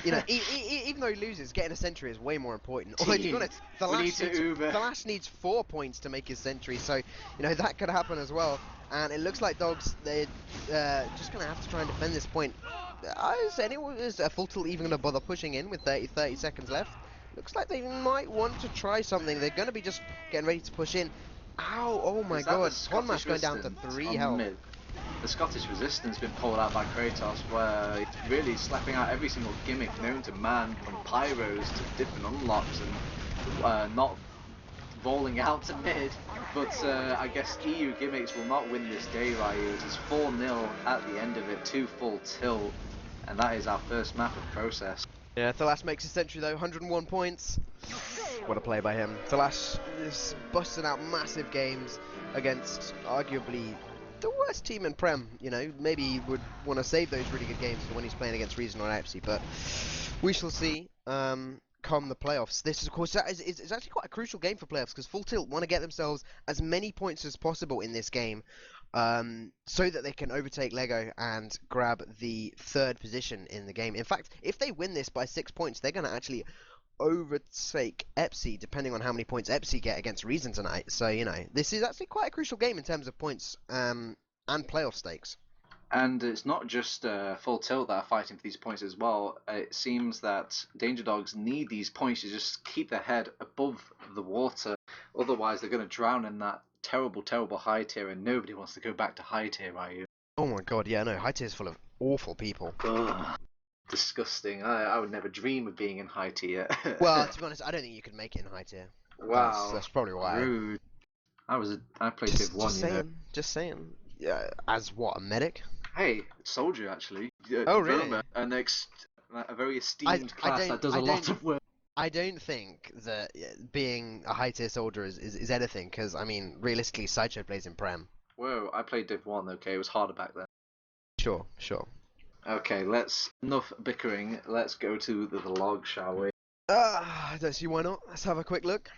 you know, even though he loses, getting a century is way more important. Although, to be honest, the Lash needs 4 points to make his century, so, you know, that could happen as well. And it looks like Dogs, they're just going to have to try and defend this point. Is a full tilt even going to bother pushing in with 30 seconds left? Looks like they might want to try something. They're going to be just getting ready to push in. Ow, oh my god, Tonmash going down to 3 health. The Scottish resistance been pulled out by Kratos, where it's really slapping out every single gimmick known to man, from pyros to different unlocks, and not rolling out to mid. But I guess EU gimmicks will not win this day, Ryu. It is 4-0 at the end of it, 2 full tilt, and that is our first map of Process. Yeah, Thalash makes his century though, 101 points. What a play by him. Thalash is busting out massive games against arguably the worst team in Prem. You know, maybe he would want to save those really good games for when he's playing against Reason or Epsi, but we shall see come the playoffs. This is, of course, it's actually quite a crucial game for playoffs, because Full Tilt want to get themselves as many points as possible in this game, so that they can overtake Lego and grab the 3rd position in the game. In fact, if they win this by 6 points, they're going to actually overtake Epsi, depending on how many points Epsi get against Reason tonight. So, you know, this is actually quite a crucial game in terms of points and playoff stakes. And it's not just Full Tilt that are fighting for these points as well. It seems that Danger Dogs need these points to just keep their head above the water. Otherwise, they're going to drown in that terrible, terrible high tier, and nobody wants to go back to high tier, are you? Oh my god, yeah, no, high tier is full of awful people. Ugh, disgusting. I would never dream of being in high tier. Well, to be honest, I don't think you can make it in high tier. Wow. That's probably why. Rude. I played Div 1, just saying, just saying. Yeah, as what, a medic? Hey, soldier actually. Oh really? Roma, a very esteemed class that does a lot of work. I don't think that being a high tier soldier is anything, because I mean, realistically, Sideshow plays in Prem. Whoa, I played Div 1, okay, it was harder back then. Sure. Okay, enough bickering, let's go to the log, shall we? I don't see why not. Let's have a quick look.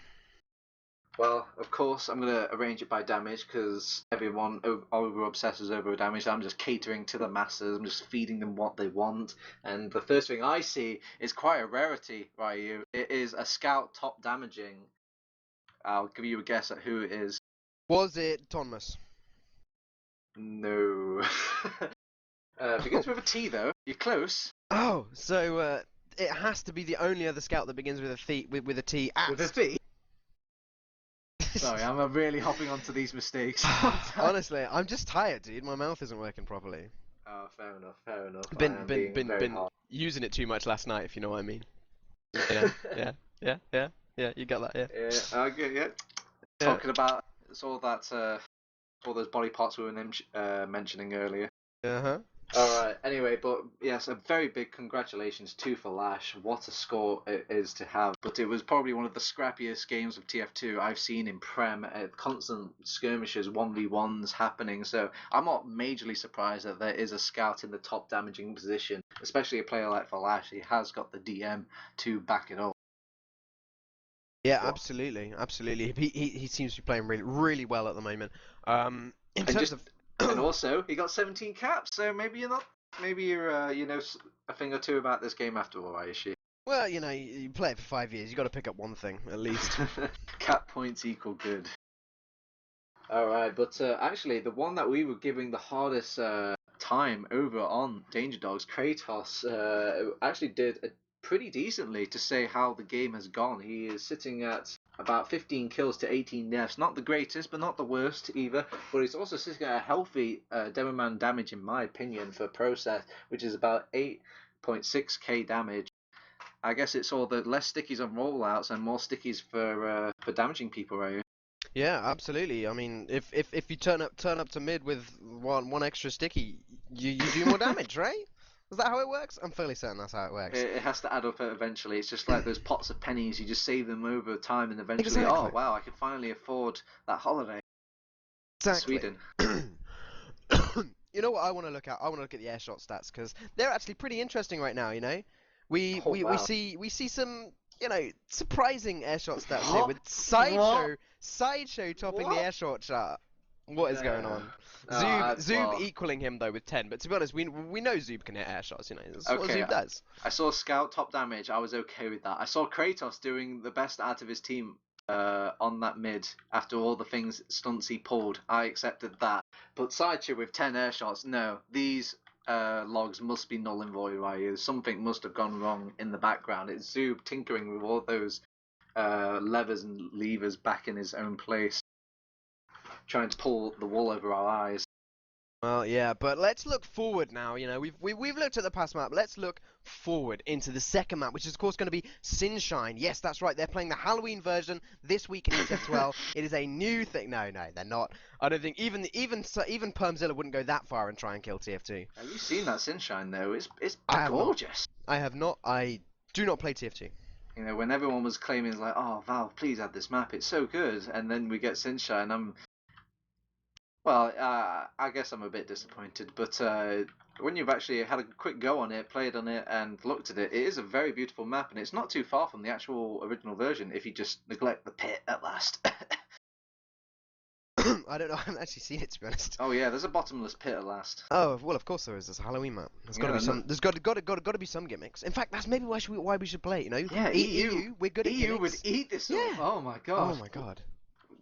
Well, of course, I'm going to arrange it by damage, because everyone over-obsesses over damage. I'm just catering to the masses, I'm just feeding them what they want. And the first thing I see is quite a rarity, Ryu. It is a scout top damaging. I'll give you a guess at who it is. Was it Tonmas? No. Begins with a T though. You're close. Oh, so it has to be the only other scout that begins with a with a T. With a Ast. V. Sorry, I'm really hopping onto these mistakes. Honestly, I'm just tired, dude. My mouth isn't working properly. Oh, fair enough, fair enough. I Been am been being been very been hard. using it too much last night, if you know what I mean. Yeah, yeah. You got that, yeah. Yeah, okay, yeah. Talking about it's all that all those body parts we were mentioning earlier. Uh-huh. Alright, anyway, but yes, a very big congratulations to Flash. What a score it is to have. But it was probably one of the scrappiest games of TF2 I've seen in Prem. Constant skirmishes, 1v1s happening. So I'm not majorly surprised that there is a scout in the top damaging position, especially a player like Flash. He has got the DM to back it up. Yeah, absolutely. He seems to be playing really well at the moment. In terms of And also, he got 17 caps, so maybe you're not. Maybe you're, you know, a thing or two about this game after all, Ryushi. well, you know, you play it for 5 years. You got to pick up one thing at least. Cap points equal good. Alright, but actually, the one that we were giving the hardest time over on Danger Dogs, Kratos, actually did pretty decently to say how the game has gone. He is sitting at about 15 kills to 18 deaths. Not the greatest, but not the worst either. But he's also sitting at a healthy Demoman damage, in my opinion, for Process, which is about 8.6k damage. I guess it's all the less stickies on rollouts and more stickies for damaging people, right? Yeah, absolutely. I mean, if you turn up to mid with one extra sticky, you do more damage, right? Is that how it works? I'm fairly certain that's how it works. It has to add up eventually. It's just like those pots of pennies. You just save them over time, and eventually, Exactly. oh wow, I can finally afford that holiday. Exactly. Sweden. You know what I want to look at? I want to look at the airshot stats because they're actually pretty interesting right now. You know, we Wow. see some surprising airshot stats here What? with Sideshow topping the What? airshot chart. What is going on? Zoob Well, equaling him though with 10, but to be honest, we know Zoob can hit airshots. You know, that's what okay. Zoob does. I saw Scout top damage. I was okay with that. I saw Kratos doing the best out of his team on that mid after all the stunts he pulled. I accepted that. But Sideshow with 10 airshots, no. These logs must be null and void, right? Something must have gone wrong in the background. It's Zoob tinkering with all those levers and levers back in his own place, trying to pull the wool over our eyes. Well, yeah, but let's look forward now. You know, we've looked at the past map. Let's look forward into the second map, which is of course going to be Sunshine. Yes, that's right. They're playing the Halloween version this week in ETF2L. It is a new thing. No, they're not. I don't think even Permzilla wouldn't go that far and try and kill TF2. Have you seen that Sunshine though? It's gorgeous. I have not. I do not play TF2. You know, when everyone was claiming like, "Oh, Valve, please add this map. It's so good," and then we get Sunshine, well, I guess I'm a bit disappointed, but when you've actually had a quick go on it, played on it, and looked at it, it is a very beautiful map, and it's not too far from the actual original version if you just neglect the pit at last. I don't know. I haven't actually seen it, to be honest. Oh yeah, there's a bottomless pit at last. Oh well, of course there is. There's a Halloween map. There's got to be some. There's got to be some gimmicks. In fact, that's maybe why we should play it. You know? Yeah, EU. We're good at EU gimmicks. would eat this up. Yeah. Oh my god. Oh my god.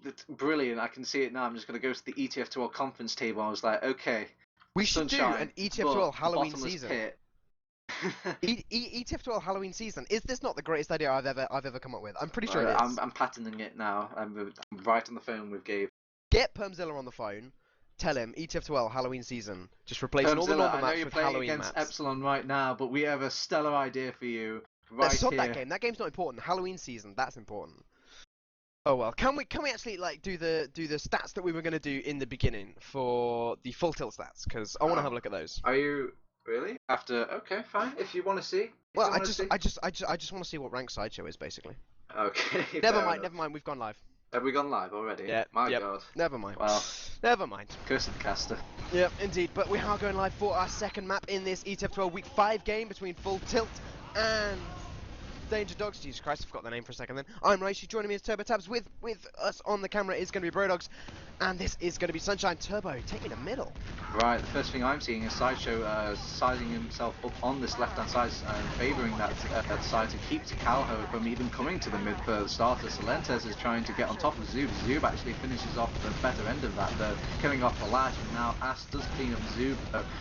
That's brilliant. I can see it now. I'm just going to go to the ETF2L conference table. I was like, okay. We should do an ETF2L Halloween season. Pit. ETF2L Halloween season. Is this not the greatest idea I've ever come up with? I'm pretty sure it is. I'm patenting it now. I'm right on the phone with Gabe. Get Permzilla on the phone. Tell him ETF2L Halloween season. Just replacing all the normal maps with Halloween against maps. Epsilon right now, but we have a stellar idea for you. Let's stop that game. That game's not important. Halloween season. That's important. Oh well, can we actually like do the stats that we were gonna do in the beginning for the full tilt stats? Because I want to have a look at those. Are you really? Okay, fine. If you want to see. Well, I just want to see what rank Sideshow is basically. Okay. Never mind. We've gone live. Have we gone live already? Yeah. My god. Never mind. Well. Never mind. Curse of the caster. Yep, indeed. But we are going live for our second map in this ETF12 Week 5 game between Full Tilt and Danger Dogs. Jesus Christ, I forgot the name for a second then. I'm Ryushi, joining me as TurboTabs. With us on the camera is going to be Brodogs. And this is going to be Sunshine Turbo taking the middle. Right, the first thing I'm seeing is Sideshow sizing himself up on this left-hand side, favouring that side to keep Calho from even coming to the mid for the starter. Salentes is trying to get on top of Zoob. Zoob actually finishes off the better end of that, killing off the Lash, and now Ast does clean up Zoob,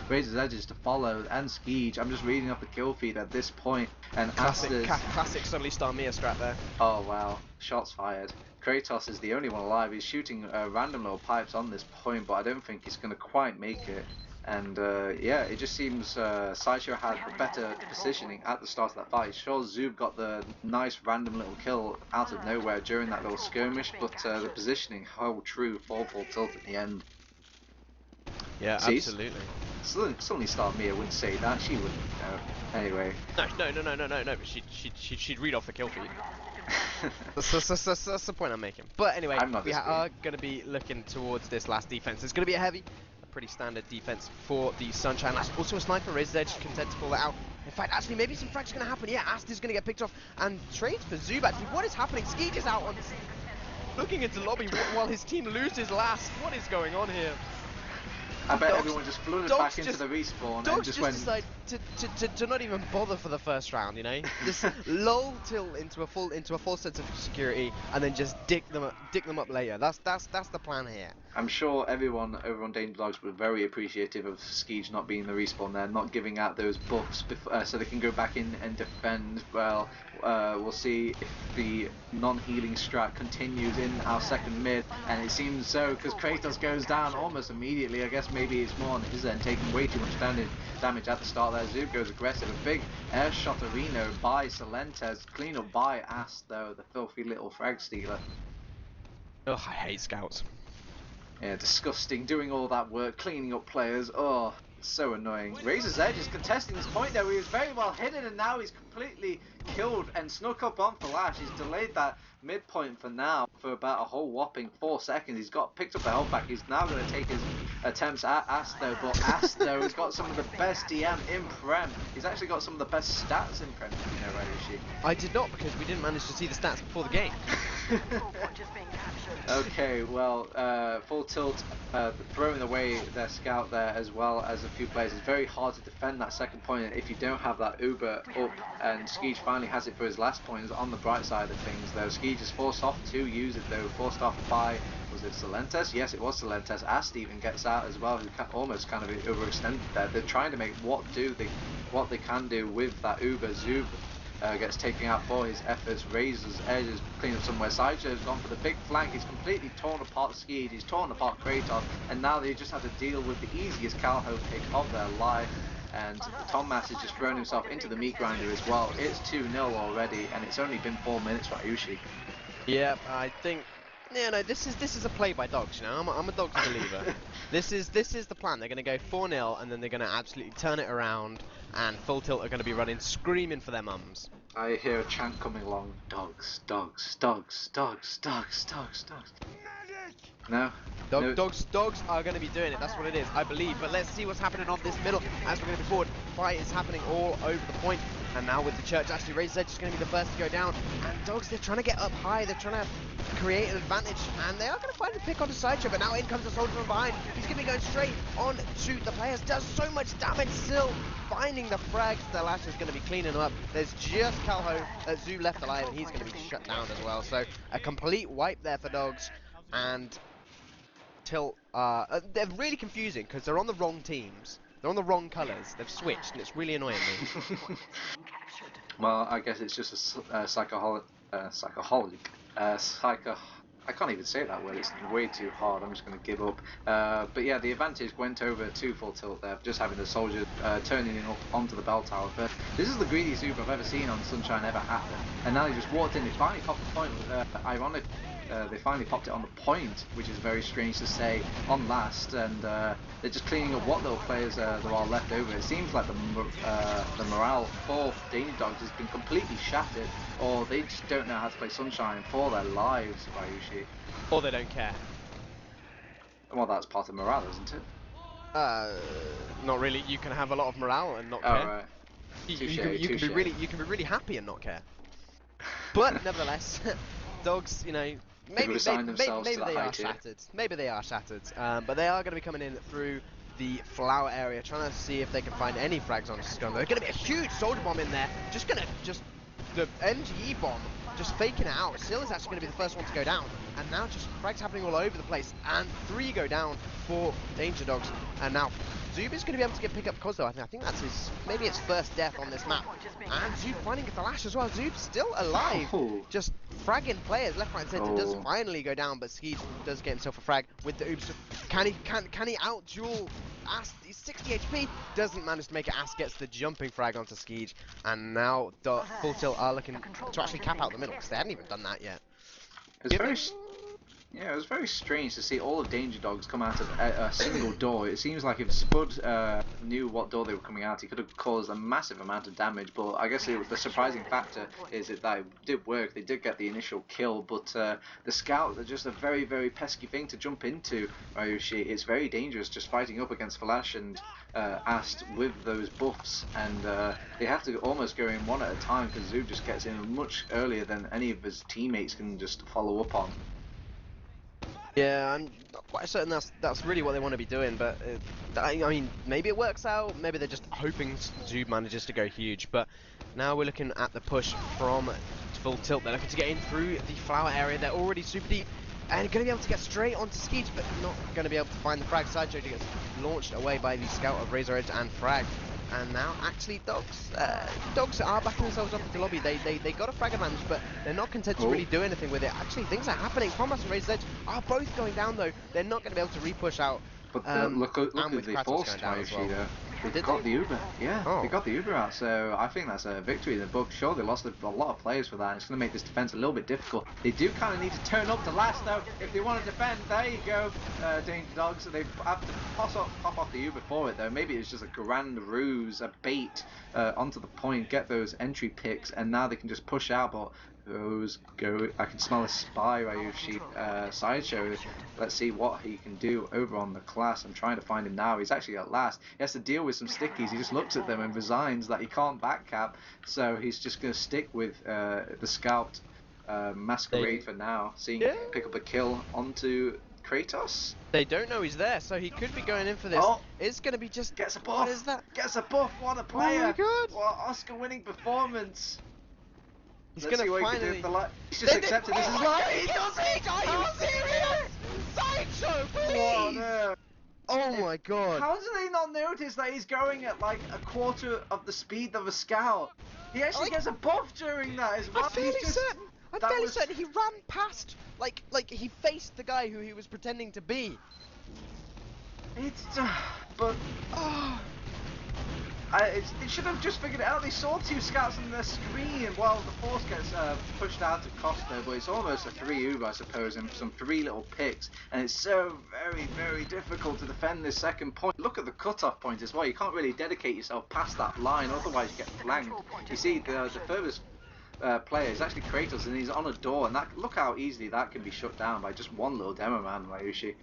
raises edges to follow, and Skeege. I'm just reading off the kill feed at this point, and classic suddenly star Mia strat there. Oh wow, shots fired. Kratos is the only one alive. He's shooting random little pipes on this point, but I don't think he's going to quite make it. And yeah, it just seems Sideshow had the better positioning at the start of that fight. Sure, Zoob got the nice random little kill out of nowhere during that little skirmish, but the positioning held true for full tilt at the end. Yeah, See? absolutely. Suddenly Star Mia wouldn't say that. She wouldn't know. Anyway. No. But she'd read off the kill feed. That's the point I'm making. But anyway, we are going to be looking towards this last defense. It's going to be a pretty standard defense for the Sunshine Lash. Also a sniper, Razor's Edge, content to pull that out. In fact, actually, maybe some frags going to happen. Yeah, Ast is going to get picked off and trades for Zoob. Actually, what is happening? Skeege is out on looking into lobby while his team loses last. What is going on here? I bet everyone just flooded back into the respawn and just went... decide to not even bother for the first round, you know? Just lull till into a full sense of security and then just dick them up later. That's the plan here. I'm sure everyone over on Danger Dogs were very appreciative of Skeege not being the respawn there, not giving out those buffs so they can go back in and defend. Well, we'll see if the non-healing strat continues in our second mid, and it seems so because Kratos goes down almost immediately. I guess maybe it's more on his end, taking way too much damage at the start there. Zoob goes aggressive, a big air shot of Reno by Salentes, clean up by Ast though, the filthy little frag stealer. Ugh, I hate scouts. Yeah, disgusting, doing all that work, cleaning up players, oh, so annoying. Razor's Edge is contesting this point there, he was very well hidden and now he's completely killed and snuck up on Flash. He's delayed that midpoint for now for about a whole whopping 4 seconds. He's got picked up the health back, he's now going to take his attempts at Asto, but Asto has got some of the best DM in Prem. He's actually got some of the best stats in Prem, you know, Ryushi. I did not, because we didn't manage to see the stats before the game. Okay, well, full tilt throwing away their scout there as well as a few players. It's very hard to defend that second point if you don't have that Uber up, and Skeege finally has it for his last point on the bright side of things though. Skeege is forced off to use it though, forced off by, was it Salentes? Yes, it was Salentes. Ast even gets out as well, who almost kind of overextended there. They're trying to make what they can do with that Uber. Zoob gets taken out for his efforts. Razor's Edge is clean up somewhere. Sideshow's gone for the big flank. He's completely torn apart Skeege. He's torn apart Kratos, and now they just have to deal with the easiest Calho pick of their life. And Thomas has just thrown himself into the meat grinder as well. It's 2-0 already, and it's only been 4 minutes for Ryushi. Yeah, I think. Yeah, no, this is a play by Dogs. You know, I'm a Dogs believer. This is the plan. They're going to go 4-0, and then they're going to absolutely turn it around. And Full Tilt are going to be running, screaming for their mums. I hear a chant coming along. Dogs, dogs, dogs, dogs, dogs, dogs, dogs. No? No. Dogs are going to be doing it. That's what it is, I believe. But let's see what's happening on this middle as we're going to be forward. Fight is happening all over the point. And now with the church, actually, Razor's Edge is going to be the first to go down. And Dogs, they're trying to get up high. They're trying to create an advantage. And they are going to find a pick on the Sideshow. But now in comes the soldier from behind. He's going to be going straight on to the players. Does so much damage still. Finding the frags. The Lash is going to be cleaning them up. There's just Calho, Zoo left alive. And he's going to be shut down as well. So a complete wipe there for Dogs. And Tilt, they're really confusing because they're on the wrong teams. They're on the wrong colours. They've switched, and it's really annoying me. Well, I guess it's just a I can't even say that word, it's way too hard, I'm just going to give up. But yeah, the advantage went over to Full Tilt there, just having the soldier turning up onto the bell tower. But this is the greediest Uber I've ever seen on Sunshine ever happen. And now he just walked in, he finally popped the point, ironic. They finally popped it on the point, which is very strange to say on last, and they're just cleaning up what little players there are left over. It seems like the morale for Danger Dogs has been completely shattered, or they just don't know how to play Sunshine for their lives, Ryushi. Or they don't care. Well, that's part of morale, isn't it? Not really. You can have a lot of morale and not care. Right. You can be really happy and not care. But nevertheless, Dogs, you know, maybe resigned themselves to they the are high tier. shattered. Maybe they are shattered. But they are going to be coming in through the flower area, trying to see if they can find any frags on Scum. There's going to be a huge soldier bomb in there. The MGE bomb just faking it out. Seal is actually going to be the first one to go down, and now just frags happening all over the place, and 3 go down for Danger Dogs, and now Zoob is going to be able to pick up Cos though. I think that's maybe his first death on this map, and Zoob finding the flash as well. Zoob's still alive, just fragging players left, right, and centre. Does finally go down, but Skeej does get himself a frag with the oops. Can he out duel Ast? He's 60 HP, doesn't manage to make it. Ast gets the jumping frag onto Skeej, and now Full Tilt are looking to actually cap out the middle because they hadn't even done that yet. It was very strange to see all of Danger Dogs come out of a single door. It seems like if Spud knew what door they were coming out, he could have caused a massive amount of damage. But I guess the surprising factor is that it did work. They did get the initial kill, but the scouts are just a very, very pesky thing to jump into, Ryushi. It's very dangerous just fighting up against Flash and Ast with those buffs, and they have to almost go in one at a time because Zoob just gets in much earlier than any of his teammates can just follow up on. Yeah, I'm not quite certain that's really what they want to be doing, but I mean, maybe it works out, maybe they're just hoping Zoob manages to go huge, but now we're looking at the push from Full Tilt. They're looking to get in through the flower area. They're already super deep, and going to be able to get straight onto Skeej, but not going to be able to find the frag. Sideshow gets launched away by the scout of Razor Edge and frag. And now, actually, Dogs are backing themselves up into lobby. They got a frag advantage, but they're not content to really do anything with it. Actually, things are happening. Promise and Razor's Edge are both going down, though. They're not going to be able to re-push out. But look at the forced Ryushi there. They got the Uber. Yeah, they got the Uber out. So I think that's a victory in the book. Sure, they lost a lot of players for that. It's going to make this defense a little bit difficult. They do kind of need to turn up the last, though, if they want to defend. There you go, Danger Dogs. So they have to pop off the Uber for it, though. Maybe it's just a grand ruse, a bait onto the point, get those entry picks, and now they can just push out. But those go. I can smell a spy, Ryushi. Sideshow. Let's see what he can do over on the class. I'm trying to find him now. He's actually at last. He has to deal with some stickies. He just looks at them and resigns that he can't backcap. So he's just going to stick with the scout Masquerade for now. Seeing him pick up a kill onto Kratos. They don't know he's there, so he could be going in for this. It's going to be just... Gets a buff. What is that? Gets a buff. What a player. Oh my god. What Oscar-winning performance. He's going to finally... He's just accepted this is life. He does it! Are you serious? Sideshow, please! Oh no. Oh my god. How do they not notice that he's going at like a quarter of the speed of a scout? He actually gets a buff during that as well. I'm fairly certain he ran past, like he faced the guy who he was pretending to be. It's, but, they should have just figured it out. They saw 2 scouts on the screen. Well, the force gets pushed out to Costa, but it's almost a 3 Uber, I suppose, and some 3 little picks. And it's so very, very difficult to defend this second point. Look at the cutoff point as well. You can't really dedicate yourself past that line, otherwise you get flanked. You see, the furthest player is actually Kratos, and he's on a door, and look how easily that can be shut down by just one little demo man, Ryushi.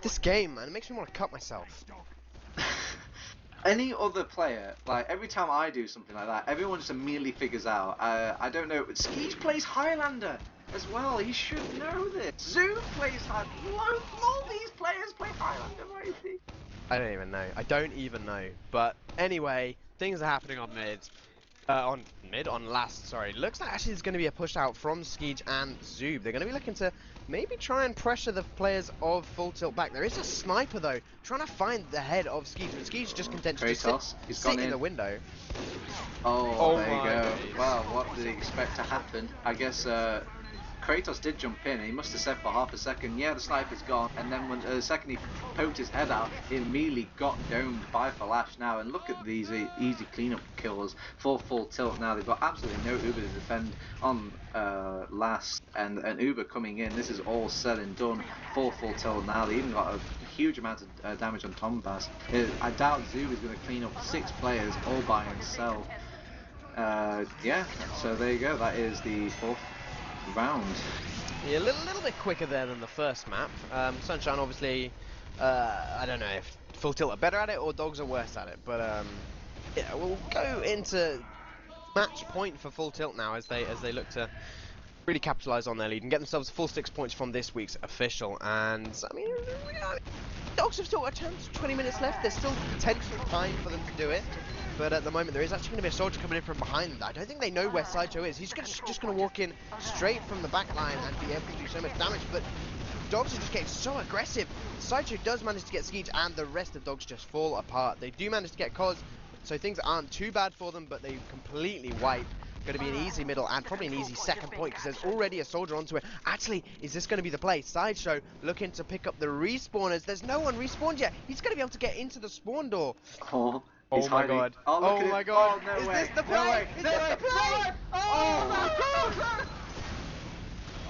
This game, man, it makes me want to cut myself. Any other player, like every time I do something like that, everyone just immediately figures out. I don't know. Skeej plays Highlander as well. He should know this. Zoom plays Highlander. All these players play Highlander, right? I don't even know. I don't even know. But anyway, things are happening on mid. On last, sorry. Looks like actually there's going to be a push out from Skeej and Zoob. They're going to be looking to maybe try and pressure the players of Full Tilt back. There is a sniper though, trying to find the head of Skeej, and Skeej just content to just sit in the window. Oh, there you go. Well, what did he expect to happen? I guess Kratos did jump in, and he must have said for half a second, yeah, the sniper's gone, and then when the second he poked his head out, he immediately got domed by Flash now, and look at these easy cleanup kills for Full Tilt now. They've got absolutely no Uber to defend on last, and an Uber coming in. This is all said and done for Full Tilt now. They even got a huge amount of damage on Tombas. I doubt Zoob is going to clean up 6 players all by himself. Yeah, so there you go, that is the 4th round. Yeah, a little bit quicker there than the first map. Sunshine, obviously, I don't know if Full Tilt are better at it or Dogs are worse at it, but yeah, we'll go into match point for Full Tilt now as they look to really capitalise on their lead and get themselves full 6 points from this week's official. And I mean, Dogs have still got a chance. 20 minutes left. There's still potential time for them to do it. But at the moment, there is actually going to be a soldier coming in from behind them. I don't think they know where Sideshow is. He's just going to walk in straight from the back line and be able to do so much damage. But Dogs are just getting so aggressive. Sideshow does manage to get Skeege, and the rest of Dogs just fall apart. They do manage to get Cos, so things aren't too bad for them, but they completely wipe. Going to be an easy middle and probably an easy second point because there's already a soldier onto it. Actually, is this going to be the play? Sideshow looking to pick up the respawners. There's no one respawned yet. He's going to be able to get into the spawn door. Oh, oh my god. Oh my god. Oh, no is way. this the play? No way. Is No this way. the play? No way. Oh my god.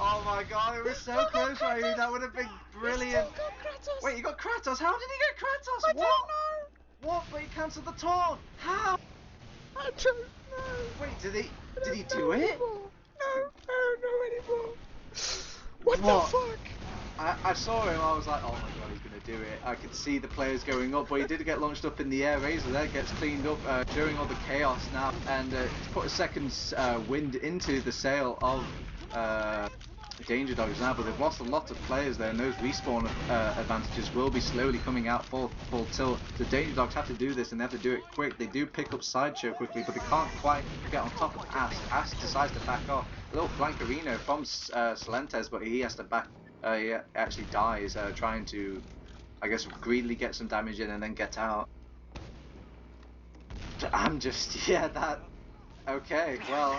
Oh my god, it was so close, Ryu. That would have been brilliant. Wait, you got Kratos? How did he get Kratos? I don't know. What? But he cancelled the taunt. How? I don't know. Wait, did he do it? No, I don't know anymore. What What? the fuck? I saw him, I was like, oh my god, he's going to do it. I could see the players going up, but he did get launched up in the air. Razor there gets cleaned up during all the chaos now, and put a second wind into the sail of Danger Dogs now, but they've lost a lot of players there, and those respawn advantages will be slowly coming out full tilt. The Danger Dogs have to do this, and they have to do it quick. They do pick up Sideshow quickly, but they can't quite get on top of Ass. Ass decides to back off. A little flankerino from Salentes, but he has to back. He actually dies trying to, I guess, greedily get some damage in and then get out. I'm just, yeah, that. Okay, well,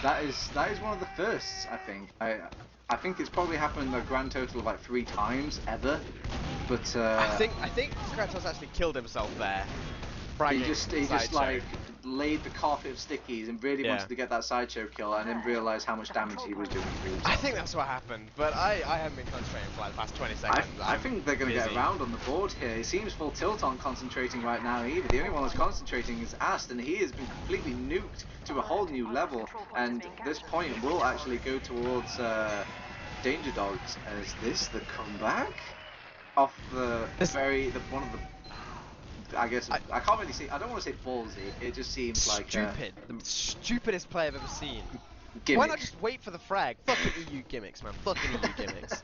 that is one of the firsts, I think. I think it's probably happened a grand total of like 3 times ever, but I think Kratos actually killed himself there. he just like laid the carpet of stickies and really wanted to get that Sideshow kill, and then realised how much damage he was doing to himself. I think that's what happened, but I haven't been concentrating for like the past 20 seconds. I think they're going to get around on the board here. It seems Full Tilt aren't concentrating right now either. The only one that's concentrating is Ast, and he has been completely nuked to a whole new level, and this point will actually go towards Danger Dogs. Is this the comeback off one of the, I guess, I can't really see, I don't want to say ballsy, it just seems like stupid, the stupidest play I've ever seen. Gimmicks. Why not just wait for the frag? Fucking EU gimmicks, man. Fucking EU gimmicks.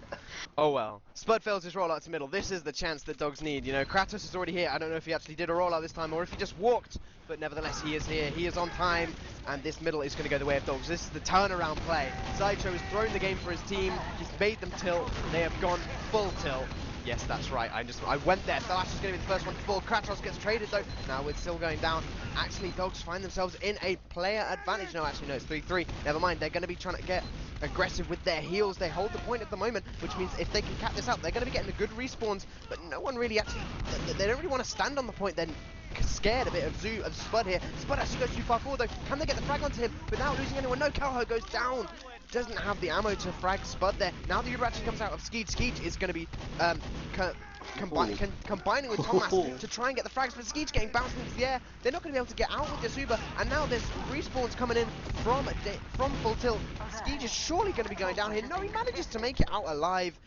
Oh well. Spud fails his rollout to middle. This is the chance that Dogs need. You know, Kratos is already here. I don't know if he actually did a rollout this time or if he just walked. But nevertheless, he is here. He is on time. And this middle is going to go the way of Dogs. This is the turnaround play. Sideshow has thrown the game for his team. He's made them tilt. They have gone full tilt. Yes, that's right. I went there. Thalash is going to be the first one to fall. Kratos gets traded though. Now we're still going down. Actually, Dogs find themselves in a player advantage. No, actually, no, it's 3-3. Never mind. They're going to be trying to get aggressive with their heals. They hold the point at the moment, which means if they can cap this out, they're going to be getting the good respawns. But no one really actually, they don't really want to stand on the point. They're scared a bit of Spud here. Spud actually goes too far forward though. Can they get the frag onto him without losing anyone? No, Calho goes down. Doesn't have the ammo to frag Spud there. Now the Uber actually comes out of Skeege. Skeege is going to be combining with Thomas to try and get the frags, but Skeege getting bounced into the air. They're not going to be able to get out with this Uber, and now there's respawns coming in from Full Tilt. Skeege is surely going to be going down here. No, he manages to make it out alive.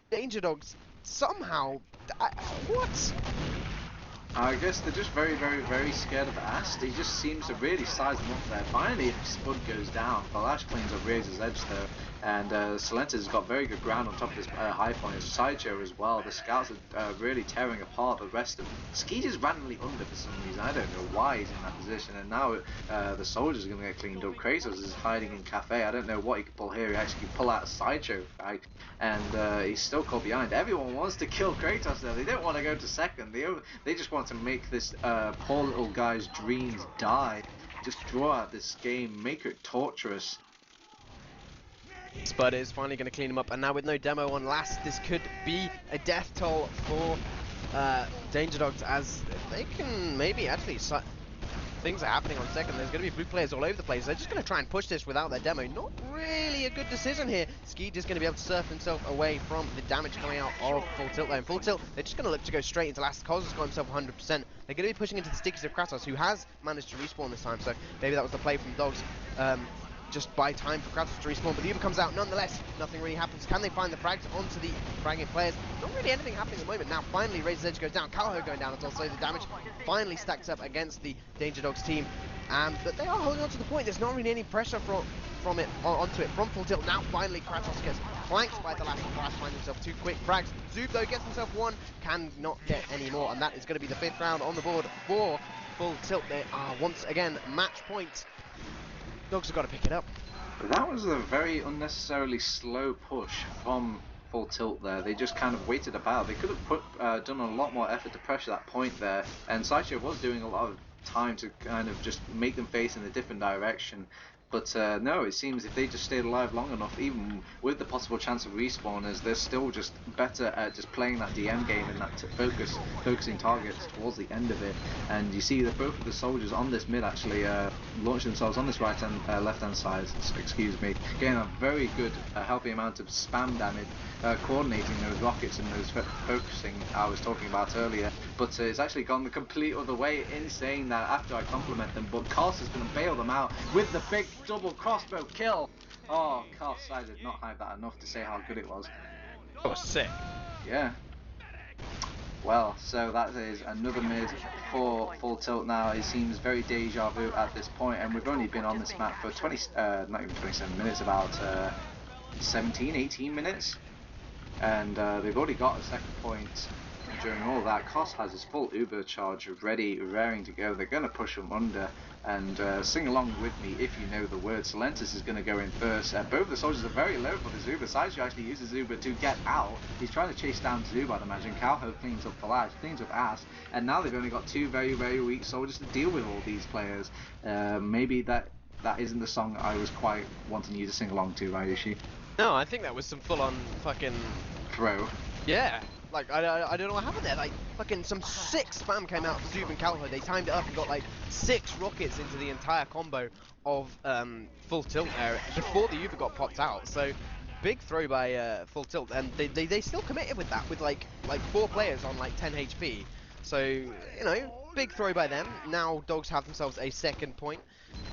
Danger Dogs somehow. What? I guess they're just very, very, very scared of Ast. He just seems to really size them up there. Finally, if Spud goes down, Balash cleans up Razor's Edge though, and Salentes has got very good ground on top of this high point. His Sideshow as well. The scouts are really tearing apart the rest of them. Skeege is randomly under for some reason. I don't know why he's in that position, and now the soldiers are going to get cleaned up. Kratos is hiding in Cafe. I don't know what he can pull here. He actually can pull out a Sideshow frag, and he's still caught behind. Everyone wants to kill Kratos though. They don't want to go to second. They just want to make this poor little guy's dreams die. Just draw out this game, make it torturous. Spud is finally going to clean him up, and now with no demo on last, this could be a death toll for Danger Dogs, as they can maybe actually things are happening on second. There's going to be blue players all over the place. They're just going to try and push this without their demo. Not really a good decision here. Skeege is going to be able to surf himself away from the damage coming out of Full Tilt there. In Full Tilt, they're just going to look to go straight into last. Cos has got himself 100%. They're going to be pushing into the stickies of Kratos, who has managed to respawn this time, so maybe that was the play from Dogs. just buy time for Kratos to respawn, but the Uber comes out nonetheless. Nothing really happens. Can they find the frags onto the fragging players? Not really anything happening at the moment. Now finally Razor's Edge goes down, Calho going down as well, so the damage finally stacks up against the Danger Dogs team. But they are holding on to the point. There's not really any pressure from it onto it from Full Tilt. Now finally Kratos gets flanked by the Lash, and Flash finds himself 2 quick frags. Zoob though gets himself 1, cannot get any more, and that is going to be the 5th round on the board for Full Tilt. They are once again match point. Dogs have got to pick it up. That was a very unnecessarily slow push from Full Tilt there. They just kind of waited about. They could have done a lot more effort to pressure that point there, and Sideshow was doing a lot of time to kind of just make them face in a different direction. But no, it seems if they just stayed alive long enough, even with the possible chance of respawners, they're still just better at just playing that DM game and that focusing targets towards the end of it. And you see that both of the soldiers on this mid actually launch themselves on this right and left hand side, excuse me, getting a very good healthy amount of spam damage, coordinating those rockets and those focusing I was talking about earlier. But it's actually gone the complete other way in saying that after I compliment them, but Kos is going to bail them out with the big double crossbow kill. Oh, Kos, I did not hype that enough to say how good it was. Oh, sick. Yeah. Well, so that is another mid for Full Tilt now. It seems very deja vu at this point, and we've only been on this map for not even 27 minutes, about 17, 18 minutes. And they've already got a second point. During all that, Kos has his full Uber charge ready, raring to go. They're going to push him under, and sing along with me if you know the word. Solentis is going to go in first. Both of the soldiers are very low for the Uber. Sideshow actually uses Uber to get out. He's trying to chase down Zub, I'd imagine. Calho cleans up Flash, cleans up Ass, and now they've only got 2 very, very weak soldiers to deal with all these players. Maybe that isn't the song I was quite wanting you to sing along to, Ryushi. No, I think that was some full-on fucking... Pro. Yeah. Like, I don't know what happened there. Like, fucking some sick spam came out for Zub and Calho. They timed it up and got like 6 rockets into the entire combo of Full Tilt there before the Uber got popped out. So, big throw by Full Tilt, and they still committed with that with like 4 players on like 10 HP. So, you know, big throw by them. Now Dogs have themselves a second point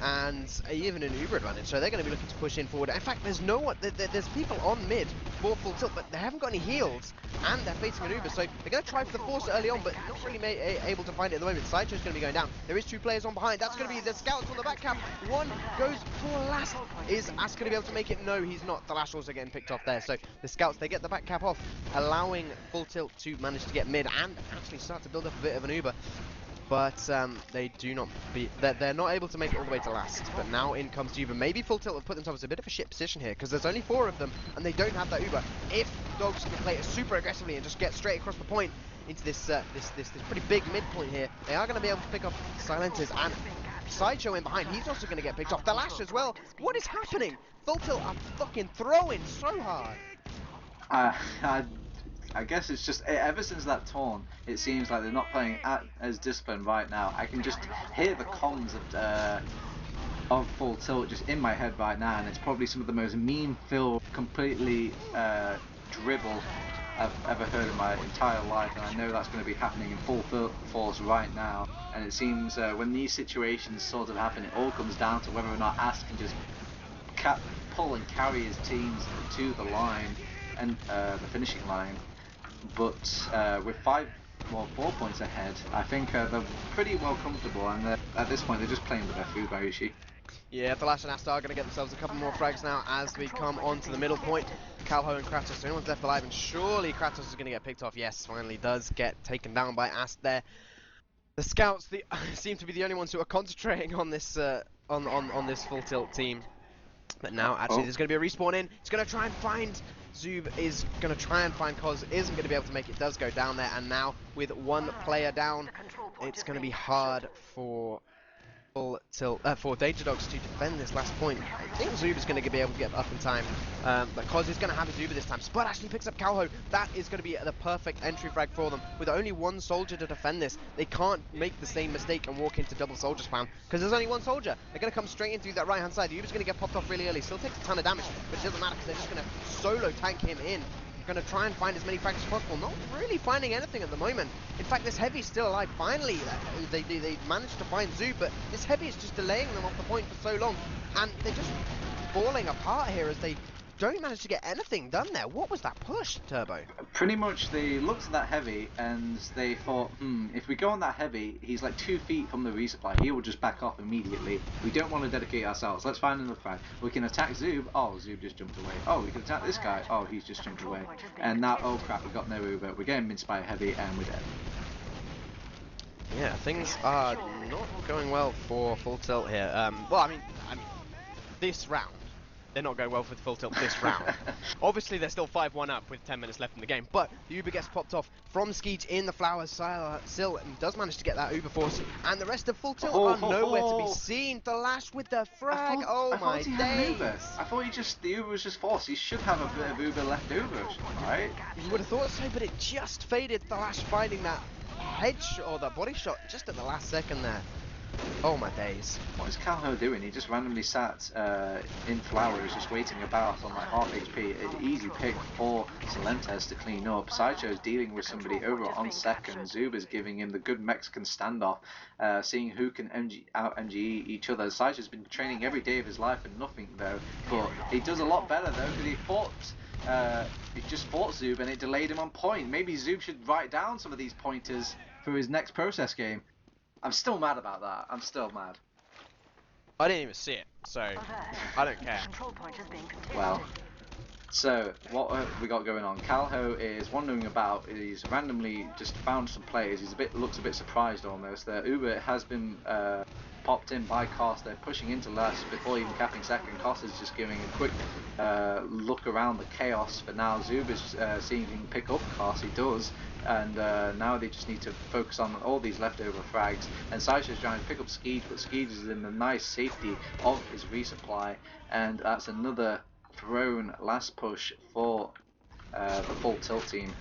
and even an Uber advantage, so they're going to be looking to push in forward. In fact, there's no one, there's people on mid for Full Tilt, but they haven't got any heals, and they're facing an Uber, so they're going to try for the Force early on, but not really able to find it at the moment. Sideshow's going to be going down. There is 2 players on behind. That's going to be the Scouts on the back cap. One goes for Lash. Is Ass going to be able to make it? No, he's not. The Lash also getting picked off there, so the Scouts, they get the back cap off, allowing Full Tilt to manage to get mid and actually start to build up a bit of an Uber. But they do not they're not able to make it all the way to last. But now in comes Uber. Maybe Full Tilt have put themselves in a bit of a shit position here, because there's only 4 of them and they don't have that Uber. If Dogs can play it super aggressively and just get straight across the point into this this pretty big midpoint here, they are going to be able to pick up Silences, and Sideshow in behind, he's also going to get picked off. The Lash as well. What is happening? Full Tilt are fucking throwing so hard. I guess it's just, ever since that taunt, it seems like they're not playing as disciplined right now. I can just hear the comms of Full Tilt just in my head right now, and it's probably some of the most meme-filled, completely dribble I've ever heard in my entire life, and I know that's going to be happening in full force right now. And it seems when these situations sort of happen, it all comes down to whether or not Ass can just pull and carry his teams to the line, and the finishing line. But with 4 points ahead, I think they're pretty well comfortable, and at this point they're just playing with their food, Ryushi. Yeah, the Lash and Asta are going to get themselves a couple more frags now as we come onto the middle point. Calho and Kratos, no one's left alive, and surely Kratos is going to get picked off. Yes, finally does get taken down by Ast there. The Scouts seem to be the only ones who are concentrating on this on this Full Tilt team. But now, actually, there's going to be a respawn in. It's going to try and find... Zub is going to try and find Koz, isn't going to be able to make it, does go down there, and now with 1 player down, it's going to be hard for Full Tilt, for Danger Dogs to defend this last point. I think Zub is going to be able to get up in time, but Koz is going to have his Uber this time. Spud actually picks up Calho. That is going to be the perfect entry frag for them. With only 1 soldier to defend this, they can't make the same mistake and walk into double soldier spam, because there's only 1 soldier. They're going to come straight in through that right hand side. The Uber's going to get popped off really early. Still takes a ton of damage, but it doesn't matter, because they're just going to solo tank him in. going to try and find as many frags as possible. Not really finding anything at the moment. In fact, this Heavy's still alive. Finally, they managed to find Zoob, but this Heavy is just delaying them off the point for so long. And they're just falling apart here as they don't manage to get anything done there. What was that push, Turbo? Pretty much they looked at that Heavy and they thought, if we go on that Heavy, he's like 2 feet from the resupply. He will just back off immediately. We don't want to dedicate ourselves. Let's find another frag. We can attack Zoob. Oh, Zoob just jumped away. Oh, we can attack this guy. Oh, he's just jumped away. And now, oh crap, we got no Uber. We're getting minced by a Heavy and we're dead. Yeah, things are not going well for Full Tilt here. Well, I mean, this round, they're not going well for Full Tilt this round. Obviously, they're still 5-1 up with 10 minutes left in the game, but the Uber gets popped off from Skeej in the Flowers. Sil does manage to get that Uber force, and the rest of Full Tilt are nowhere to be seen. The Lash with the frag. Oh my days! I thought the Uber was just forced. He should have a bit of Uber left over, right? You would have thought so, but it just faded. The Lash finding that headshot or the body shot just at the last second there. Oh my days. What is Calho doing? He just randomly sat in Flowers, just waiting about on like half HP. An easy pick for Salentes to clean up. Sideshow's dealing with somebody over on second. Zoob is giving him the good Mexican standoff, seeing who can out-MGE each other. Sideshow's been training every day of his life and nothing though, but he does a lot better though because he just fought Zoob and it delayed him on point. Maybe Zoob should write down some of these pointers for his next process game. I'm still mad about that. I'm still mad. I didn't even see it, so I don't care. Well, so what have we got going on? Calho is wandering about. He's randomly just found some players. Looks a bit surprised almost. The Uber has been popped in by Koss. They're pushing into last before even capping second. Koss is just giving a quick look around the chaos. For now, Zoob is seeing if he can pick up Koss. He does. And now they just need to focus on all these leftover frags. And Sideshow's trying to pick up Skeej, but Skeej is in the nice safety of his resupply. And that's another thrown last push for the Full Tilt team.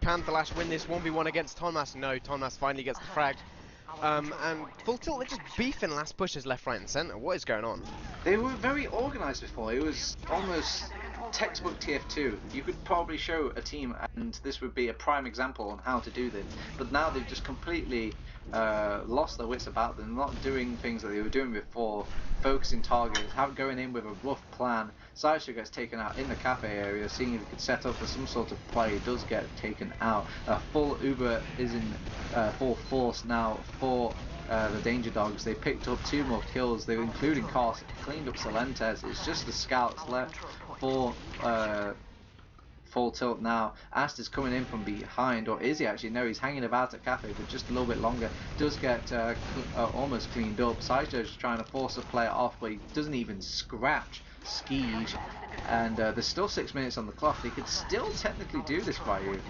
Can the Lash win this 1v1 against Tonmas? No, Tonmas finally gets the frag. And Full Tilt, they're just beefing last pushes left, right and centre. What is going on? They were very organised before. It was almost textbook TF2. You could probably show a team and this would be a prime example on how to do this, but now they've just completely lost their wits about them, not doing things that they were doing before, focusing targets, going in with a rough plan. Sideshow gets taken out in the cafe area, seeing if he could set up for some sort of play. Does get taken out. Full Uber is in full force now for the Danger Dogs. They picked up 2 more kills, they were including Koss, cleaned up Salentes. It's just the scouts left for Full Tilt now. Ast is coming in from behind, or is he actually? No, he's hanging about at Cafe for just a little bit longer. Does get almost cleaned up. Sideshow's trying to force the player off, but he doesn't even scratch Skeej. And there's still 6 minutes on the clock. They could still technically do this by you.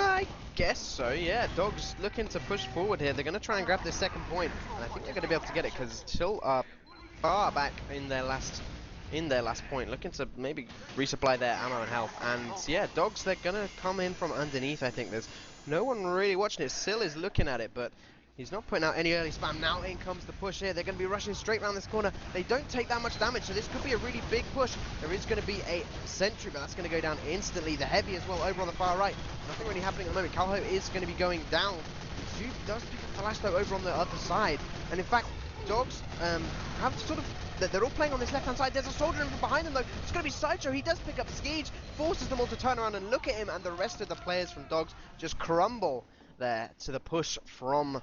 I guess so, yeah. Dogs looking to push forward here. They're going to try and grab this second point, and I think they're going to be able to get it because Tilt are far back in their last point, looking to maybe resupply their ammo and health. And yeah, Dogs, they're going to come in from underneath. I think there's no one really watching it. Sil is looking at it, but he's not putting out any early spam. Now in comes the push here. They're going to be rushing straight around this corner. They don't take that much damage, so this could be a really big push. There is going to be a sentry, but that's going to go down instantly. The Heavy as well over on the far right. Nothing really happening at the moment. Calho is going to be going down. Zoob does pick up the Flash though over on the other side. And in fact, Dogs have sort of... They're all playing on this left-hand side. There's a soldier in from behind them, though. It's going to be Sideshow. He does pick up Skeej, forces them all to turn around and look at him, and the rest of the players from Dogs just crumble there to the push from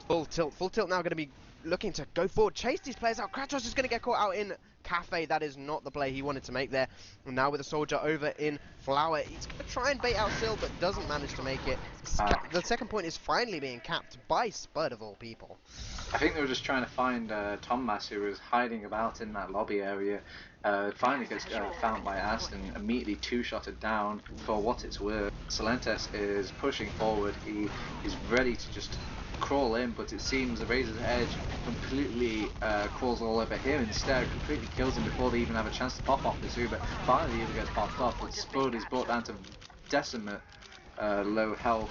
Full Tilt. Full Tilt now going to be looking to go forward, chase these players out. Kratos is going to get caught out in Cafe. That is not the play he wanted to make there. And now with a soldier over in Flower, he's going to try and bait out Sil, but doesn't manage to make it. The second point is finally being capped by Spud of all people. I think they were just trying to find Tonmas, who was hiding about in that lobby area. Finally gets found by Aston, immediately 2-shotted down for what it's worth. Salentes is pushing forward. He's ready to just crawl in, but it seems the Razor's Edge completely crawls all over him instead, completely kills him before they even have a chance to pop off this Uber. Finally, the Uber gets popped off, but Spud is brought down to decimate low health,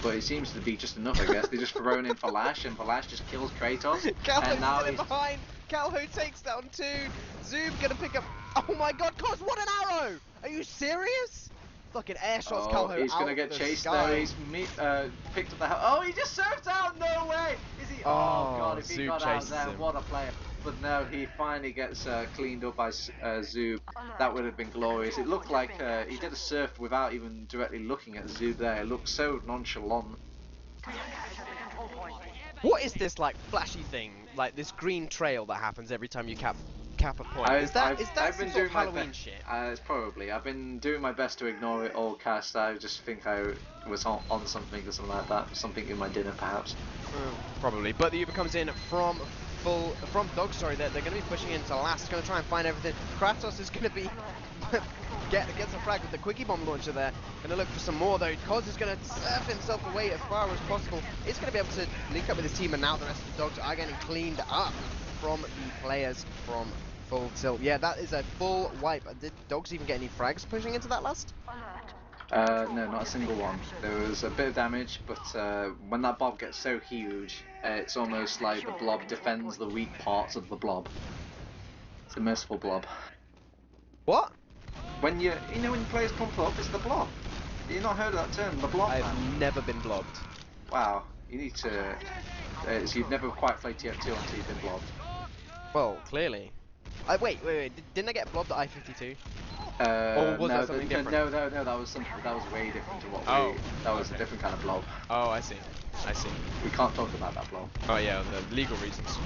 but it seems to be just enough, I guess. They just thrown in Flash, and Flash just kills Kratos. Calho's and now still behind. Calho takes down 2. Zoob gonna pick up Oh my god, Cos, what an arrow! Are you serious? Fucking air shots Oh, Calho he's out gonna get the chased sky. there. He's picked up the. Oh, he just surfed out. No way. Is he? Oh god, if he Zoob got out chases there, him. what a player. But no, he finally gets cleaned up by Zoob. That would have been glorious. It looked like he did a surf without even directly looking at Zoob there. It looked so nonchalant. What is this like flashy thing, like this green trail that happens every time you cap a point? Is that I've some been sort doing of my Halloween best. shit? It's probably. I've been doing my best to ignore it all cast. I just think I was on something or something like that. Something in my dinner, perhaps. Probably. But the Uber comes in from Dog. Sorry, they're going to be pushing into last. Going to try and find everything. Kratos is going to be gets a frag with the quickie bomb launcher there. Going to look for some more though. Koz is going to surf himself away as far as possible. He's going to be able to link up with his team, and now the rest of the Dogs are getting cleaned up from the players from Full Tilt. Yeah, that is a full wipe. Did Dogs even get any frags pushing into that last? No, not a single one. There was a bit of damage, but when that blob gets so huge, it's almost like the blob defends the weak parts of the blob. It's a merciful blob. What? When when players pump up, it's the blob. You've not heard of that term, the blob? I've never been blobbed. Wow, you need to. So you've never quite played TF2 until you've been blobbed. Well, clearly. Wait. Didn't I get blobbed at I-52? Or was that something different? No, that was something that was way different to what Oh, that was a different kind of blob. Oh, I see. We can't talk about that blob. Oh yeah, the legal reasons.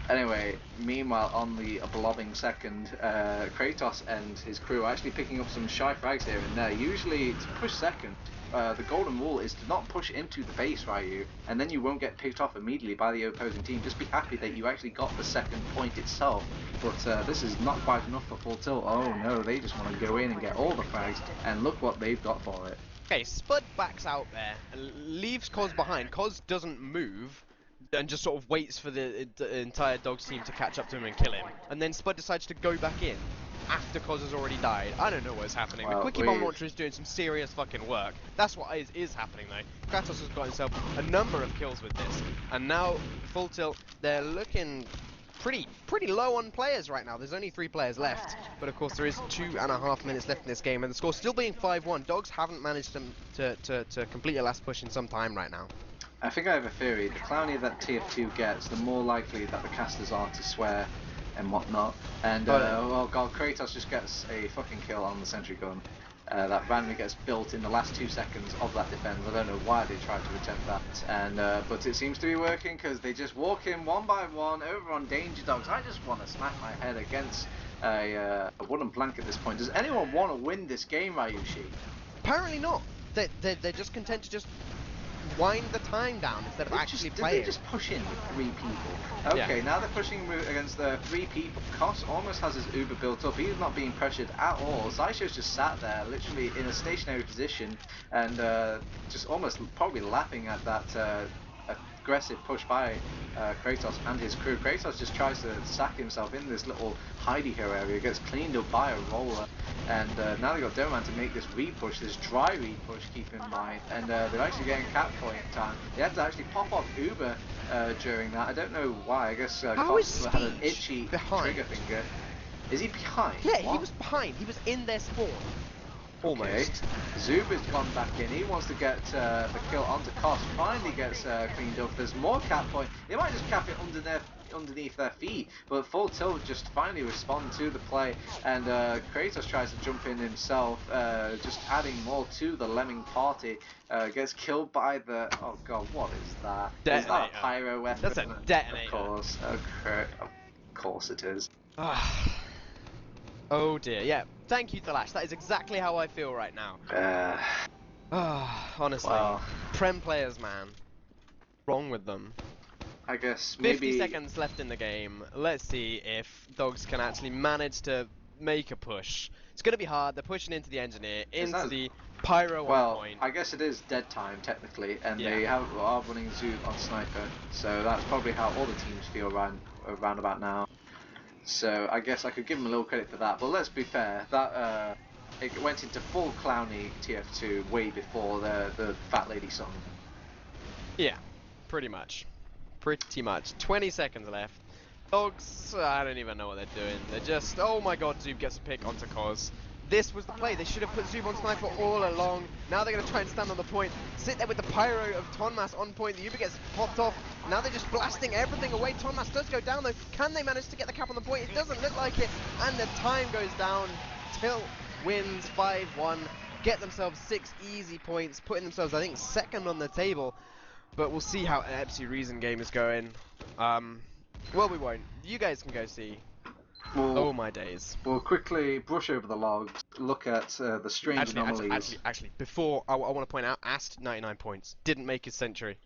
Anyway, meanwhile on the blobbing second, Kratos and his crew are actually picking up some shy frags here and there. Usually to push second, the golden rule is to not push into the base, Ryu, and then you won't get picked off immediately by the opposing team. Just be happy that you actually got the second point itself. But this is not quite enough for Full Tilt. Oh no, they just want to go in and get all the frags, and look what they've got for it. Okay, Spud backs out there and leaves Koz behind. Koz doesn't move and just sort of waits for the entire Dogs team to catch up to him and kill him. And then Spud decides to go back in after Koz has already died. I don't know what's happening. Well, the quickie bomb launcher is doing some serious fucking work. That's what is happening though. Kratos has got himself a number of kills with this. And now, Full Tilt, they're looking pretty low on players right now. There's only 3 players left, but of course there is 2.5 minutes left in this game, and the score still being 5-1. Dogs haven't managed to complete a last push in some time right now. I think I have a theory. The clownier that TF2 gets, the more likely that the casters are to swear and whatnot. And oh god, Kratos just gets a fucking kill on the sentry gun. That randomly gets built in the last 2 seconds of that defense. I don't know why they tried to attempt that, and but it seems to be working because they just walk in one by one over on Danger Dogs. I just want to smack my head against a wooden plank at this point. Does anyone want to win this game, Ryushi? Apparently not. They're just content to just wind the time down instead of actually playing. Did they just push in with 3 people? Okay, Yeah. now they're pushing against 3 people. Koss almost has his Uber built up. He's not being pressured at all. Zaisho's just sat there, literally in a stationary position, and just almost probably laughing at that aggressive push by Kratos and his crew. Kratos just tries to sack himself in this little hidey ho area, gets cleaned up by a roller, and now they've got Doman to make this re-push, this dry re-push, keep in mind, and they're actually getting cap point time. They had to actually pop off Uber during that. I don't know why. I guess Koss had an itchy trigger finger. Is he behind? Yeah, what? he was behind. He was in their spawn. Okay. Almost. Zub has gone back in. He wants to get the kill onto Koss. Finally gets cleaned up. There's more cap point. They might just cap it underneath their feet, but Full Tilt just finally respond to the play, and Kratos tries to jump in himself, just adding more to the lemming party. Gets killed by the... Oh god, what is that? Detonator. Is that a pyro weapon? That's a detonator. Of course. Okay. Of course it is. Oh dear, yeah. Thank you, Thalash. That is exactly how I feel right now. Honestly. Well, Prem players, man. Wrong with them. I guess 50 maybe... seconds left in the game. Let's see if Dogs can actually manage to make a push. It's going to be hard. They're pushing into the engineer, into the pyro on point. I guess it is dead time technically, and Yeah. they are running Zoom on sniper, so that's probably how all the teams feel around about now. So I guess I could give them a little credit for that, but let's be fair, that it went into full clowny TF2 way before the Fat Lady song. Yeah, pretty much. Pretty much. 20 seconds left. Dogs, I don't even know what they're doing. They're just, oh my god, Zoob gets a pick onto Cos. This was the play. They should have put Zoob on Sniper all along. Now they're going to try and stand on the point. Sit there with the Pyro of Tonmas on point. The Uber gets popped off. Now they're just blasting everything away. Tonmas does go down though. Can they manage to get the cap on the point? It doesn't look like it. And the time goes down. Tilt wins 5-1. Get themselves 6 easy points. Putting themselves, I think, second on the table. But we'll see how an Epsi Reason game is going. Well, we won't. You guys can go see. Oh my days. We'll quickly brush over the logs, look at the strange anomalies. Actually, before, I want to point out, Ast 99 points. Didn't make his century.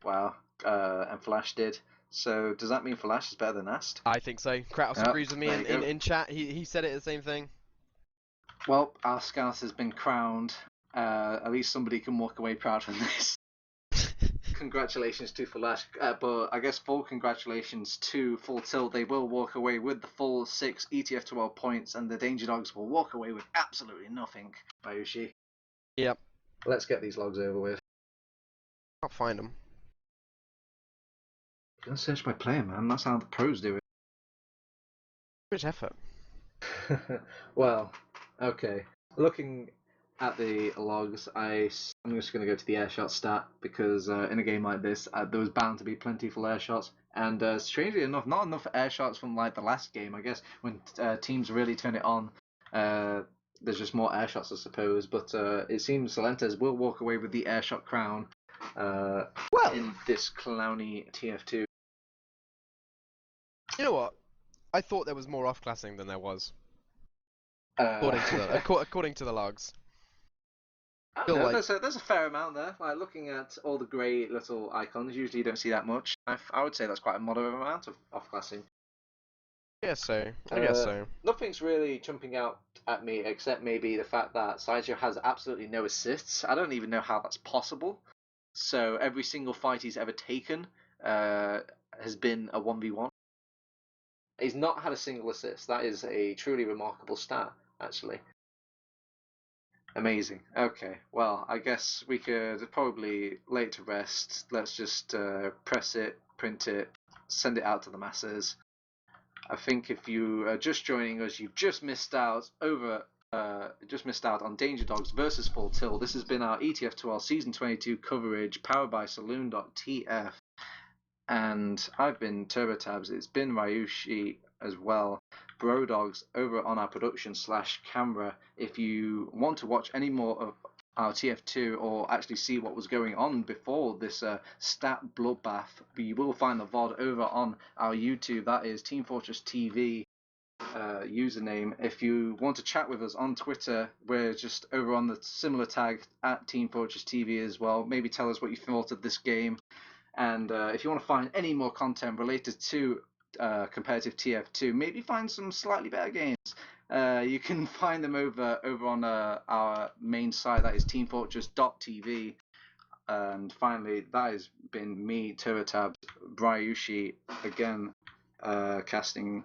Wow. And Flash did. So does that mean Flash is better than Ast? I think so. Kratos agrees with me in chat. He said it the same thing. Well, our Scout has been crowned. At least somebody can walk away proud from this. Congratulations to Flash, but I guess full congratulations to Full Tilt. They will walk away with the full 6 ETF2L points, and the Danger Dogs will walk away with absolutely nothing. Ryushi. Yep. Let's get these logs over with. I'll find them. I'm gonna search my player, man. That's how the pros do it. Much effort. Well, okay. Looking at the logs, I'm just going to go to the airshot stat because in a game like this, there was bound to be plentiful airshots. And strangely enough, not enough airshots from like the last game. I guess when teams really turn it on, there's just more airshots, I suppose. But it seems Salentes will walk away with the airshot crown in this clowny TF2. You know what? I thought there was more off-classing than there was. According to the logs. No, there's a fair amount there. Like looking at all the grey little icons, usually you don't see that much. I would say that's quite a moderate amount of off-classing. I guess so. Nothing's really jumping out at me except maybe the fact that Sideshow has absolutely no assists. I don't even know how that's possible. So every single fight he's ever taken has been a 1v1. He's not had a single assist. That is a truly remarkable stat, actually. Amazing. Okay, well, I guess we could probably lay it to rest. Let's just press it, print it, send it out to the masses. I think if you are just joining us, you've just missed out on Danger Dogs versus Full Tilt. This has been our ETF2L Season 22 coverage, powered by Saloon.tf. And I've been TurboTabs. It's been Ryushi as well. Brodogs over on our production/camera. If you want to watch any more of our TF2 or actually see what was going on before this stat bloodbath, you will find the VOD over on our YouTube. That is teamfortress.tv username. If you want to chat with us on Twitter, we're just over on the similar tag at teamfortress.tv as well. Maybe tell us what you thought of this game. And if you want to find any more content related to competitive TF2, maybe find some slightly better games, you can find them over on our main site, that is teamfortress.tv. And finally, that has been me, TurboTabs, Ryushi, again, co-casting,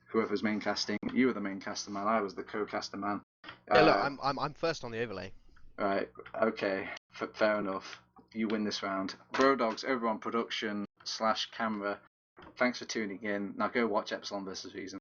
whoever's main casting. You were the main caster man, I was the co-caster man. Yeah, look, I'm first on the overlay. Right, okay, fair enough. You win this round. Brodogs over on production/camera. Thanks for tuning in. Now go watch Epsilon vs. Reason.